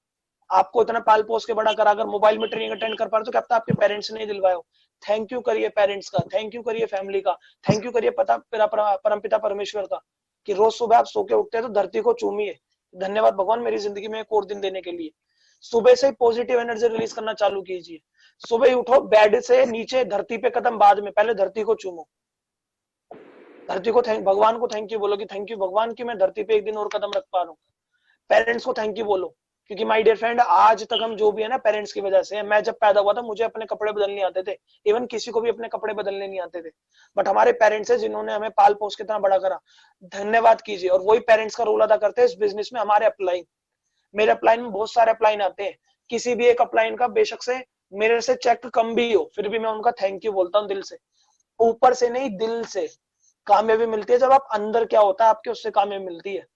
आपको इतना पाल पोस के बड़ा करा, अगर मोबाइल में ट्रेनिंग अटेंड कर पा रहे हो तो क्या पता आपके पेरेंट्स ने दिलवाए हो। थैंक यू करिए पेरेंट्स का, थैंक यू करिए फैमिली का, थैंक यू करिए परमपिता परमेश्वर का, कि रोज सुबह आप सो के उठते हैं तो धरती को चूमिए, धन्यवाद भगवान मेरी जिंदगी में एक और दिन देने के लिए। सुबह से ही पॉजिटिव एनर्जी रिलीज करना चालू कीजिए। सुबह ही उठो, बेड से नीचे धरती पे कदम बाद में, पहले धरती को चूमो, धरती को भगवान को थैंक यू बोलो कि थैंक यू भगवान की मैं धरती पे 1 दिन और कदम रख पा रहा हूँ। पेरेंट्स को थैंक यू बोलो, क्योंकि माय डियर फ्रेंड आज तक हम जो भी है ना पेरेंट्स की वजह से। मैं जब पैदा हुआ था मुझे अपने कपड़े बदलने आते थे, इवन किसी को भी अपने कपड़े बदलने नहीं आते थे, बट हमारे पेरेंट्स है जिन्होंने हमें पाल पोस के इतना बड़ा करा, धन्यवाद कीजिए। और वही पेरेंट्स का रोल अदा करते हैं इस बिजनेस में। हमारे अपलाइन, मेरे अपलाइन में बहुत सारे अपलाइन आते हैं, किसी भी एक अपलाइन का बेशक से मेरे से चेक कम भी हो फिर भी मैं उनका थैंक यू बोलता हूँ दिल से, ऊपर से नहीं दिल से। कामयाबी मिलती है जब आप अंदर क्या होता है आपके उससे कामयाबी मिलती है।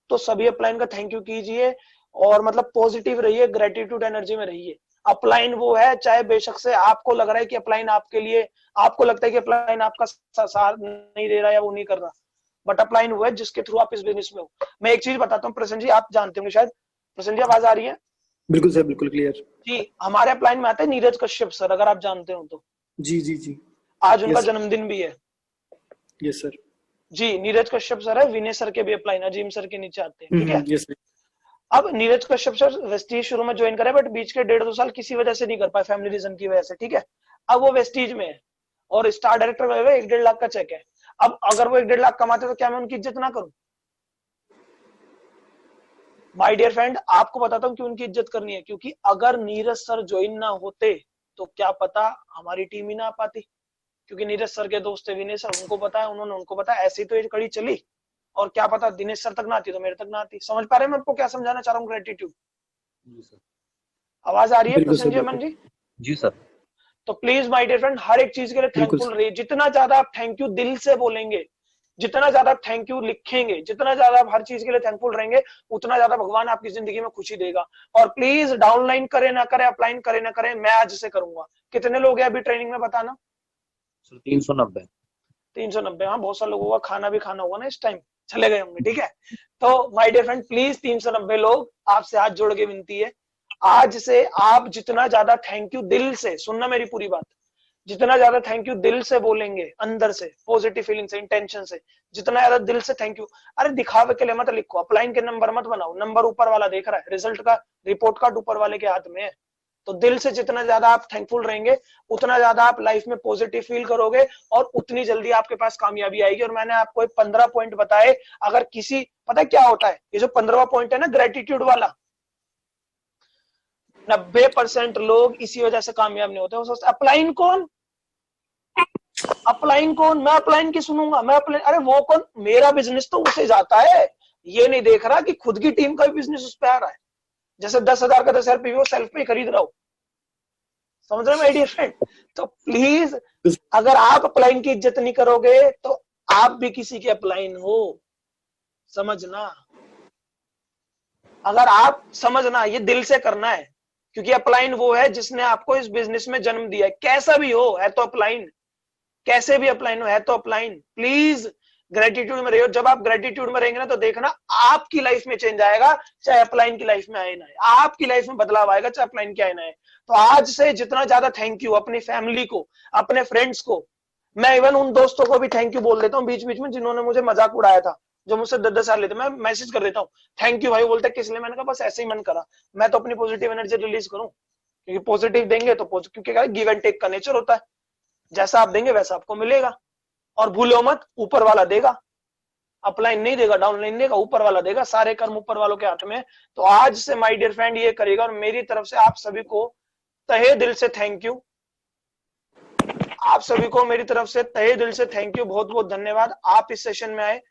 तो सभी अपलाइन का थैंक यू कीजिए, और मतलब पॉजिटिव रहिए, ग्रेटिट्यूड एनर्जी में रहिए। अपलाइन वो है चाहे बेशक से आपको लग रहा है कि अपलाइन आपके लिए, आपको लगता है कि अपलाइन आपका साथ नहीं दे रहा या वो नहीं कर रहा, बट अपलाइन वो है जिसके थ्रू आप इस बिजनेस में हो। मैं एक चीज बताता हूँ प्रसन्न जी, आप जानते होंगे शायद। प्रसन्न जी आवाज आ रही है? बिल्कुल सर, बिल्कुल क्लियर जी, हमारे अपलाइन में आते हैं नीरज कश्यप सर, अगर आप जानते हो तो। जी जी जी। आज उनका जन्मदिन भी है। Yes sir. जी, नीरज कश्यप सर है, विनय सर के भी अपलाइन, अजीम सर के नीचे आते हैं, ठीक है। Yes sir. अब नीरज कश्यप सर वेस्टीज शुरू में ज्वाइन करे, बट बीच के 1.5-2 साल किसी वजह से नहीं कर पाए, फैमिली रीजन की वजह से, ठीक है। अब वो वेस्टीज में है और स्टार डायरेक्टर में 1-1.5 लाख का चेक है। अब अगर वो 1-1.5 लाख कमाते तो क्या मैं उनकी इज्जत ना करूं? माय डियर फ्रेंड आपको बताता हूं क्यों उनकी इज्जत करनी है, क्योंकि अगर नीरज सर ज्वाइन ना होते तो क्या पता हमारी टीम ही ना आ पाती, क्योंकि नीरज सर के दोस्त थे विनय सर, उनको पता है, उन्होंने उनको पता है, ऐसी तो ये कड़ी चली, और क्या पता दिनेश सर तक ना आती तो मेरे तक ना आती। समझ पा रहे हैं मैं आपको क्या समझाना चाह रहा हूँ? ग्रेटिट्यूड। आवाज आ रही है प्रसन्न जी, अमन जी? जी सर। तो प्लीज माय डियर फ्रेंड हर एक चीज के लिए थैंकफुल रहिए। जितना ज्यादा आप थैंक यू दिल से बोलेंगे, जितना ज्यादा थैंक यू लिखेंगे, जितना ज्यादा आप हर चीज के लिए थैंकफुल रहेंगे, उतना ज्यादा भगवान आपकी जिंदगी में खुशी देगा। और प्लीज डाउनलाइन करे ना करे, अपलाइन करे ना करे, मैं आज से करूंगा। कितने लोग हैं अभी ट्रेनिंग में बताना? 390। 390। हाँ, बहुत सारे लोगों का खाना भी खाना होगा ना इस टाइम, चले गए होंगे, ठीक है। तो माय डियर फ्रेंड प्लीज 390 लोग, आपसे हाथ जोड़ के विनती है, आज से आप जितना ज्यादा थैंक यू दिल से, सुनना मेरी पूरी बात, जितना ज्यादा थैंक यू दिल से बोलेंगे, अंदर से पॉजिटिव फीलिंग से, इंटेंशन से, जितना ज्यादा दिल से थैंक यू। अरे दिखावे के लिए मत लिखो, अपलाइन के नंबर मत बनाओ, नंबर ऊपर वाला देख रहा है, रिजल्ट का, रिपोर्ट कार्ड ऊपर वाले के हाथ में है। तो दिल से जितना ज्यादा आप थैंकफुल रहेंगे उतना ज्यादा आप लाइफ में पॉजिटिव फील करोगे और उतनी जल्दी आपके पास कामयाबी आएगी। और मैंने आपको 15 पॉइंट बताए, अगर किसी, पता है क्या होता है, ये जो 15वां पॉइंट है ना ग्रेटिट्यूड वाला, 90% लोग इसी वजह से कामयाब नहीं होते। वो सोचते अपलाइन कौन, अपलाइन कौन, मैं अपलाइन की सुनूंगा, मैं अपलाइन, अरे वो कौन, मेरा बिजनेस तो उसे जाता है, ये नहीं देख रहा कि खुद की टीम का भी बिजनेस उस पर आ रहा है। जैसे 10,000 का 10,000 पीवी वो सेल्फ पे खरीद रहा हो, समझ रहे माय डियर फ्रेंड। तो प्लीज अगर आप अपलाइन की इज्जत नहीं करोगे तो आप भी किसी के अपलाइन हो, समझना। अगर आप समझना, ये दिल से करना है, क्योंकि अपलाइन वो है जिसने आपको इस बिजनेस में जन्म दिया है, कैसा भी हो है तो अपलाइन, कैसे भी अपलाइन हो है तो अपलाइन। प्लीज ग्रेटिट्यूड में रहियो। जब आप ग्रेटिट्यूड में रहेंगे ना तो देखना आपकी लाइफ में चेंज आएगा, चाहे अपलाइन की लाइफ में आए ना आए, आपकी लाइफ में बदलाव आएगा चाहे अपलाइन की आए ना आए। तो आज से जितना ज्यादा थैंक यू अपनी फैमिली को, अपने फ्रेंड्स को, मैं इवन उन दोस्तों को भी थैंक यू बोल देता हूँ बीच बीच में जिन्होंने मुझे मजाक उड़ाया था, जो मुझसे 10-10 साल लेते, मैं मैसेज कर देता हूँ थैंक यू भाई, बोलते किस लिए, मैंने कहा बस ऐसे ही मन करा, मैं तो अपनी पॉजिटिव एनर्जी रिलीज करूं, क्योंकि पॉजिटिव देंगे तो क्योंकि गिव एंड टेक का नेचर होता है, जैसा आप देंगे वैसा आपको मिलेगा। और भूलो मत, ऊपर वाला देगा, अपलाइन नहीं देगा, डाउनलाइन देगा, ऊपर वाला देगा, सारे कर्म ऊपर वालों के हाथ में। तो आज से माय डियर फ्रेंड ये करेगा। और मेरी तरफ से आप सभी को तहे दिल से थैंक यू, आप सभी को मेरी तरफ से तहे दिल से थैंक यू, बहुत बहुत धन्यवाद। आप इस सेशन में आए,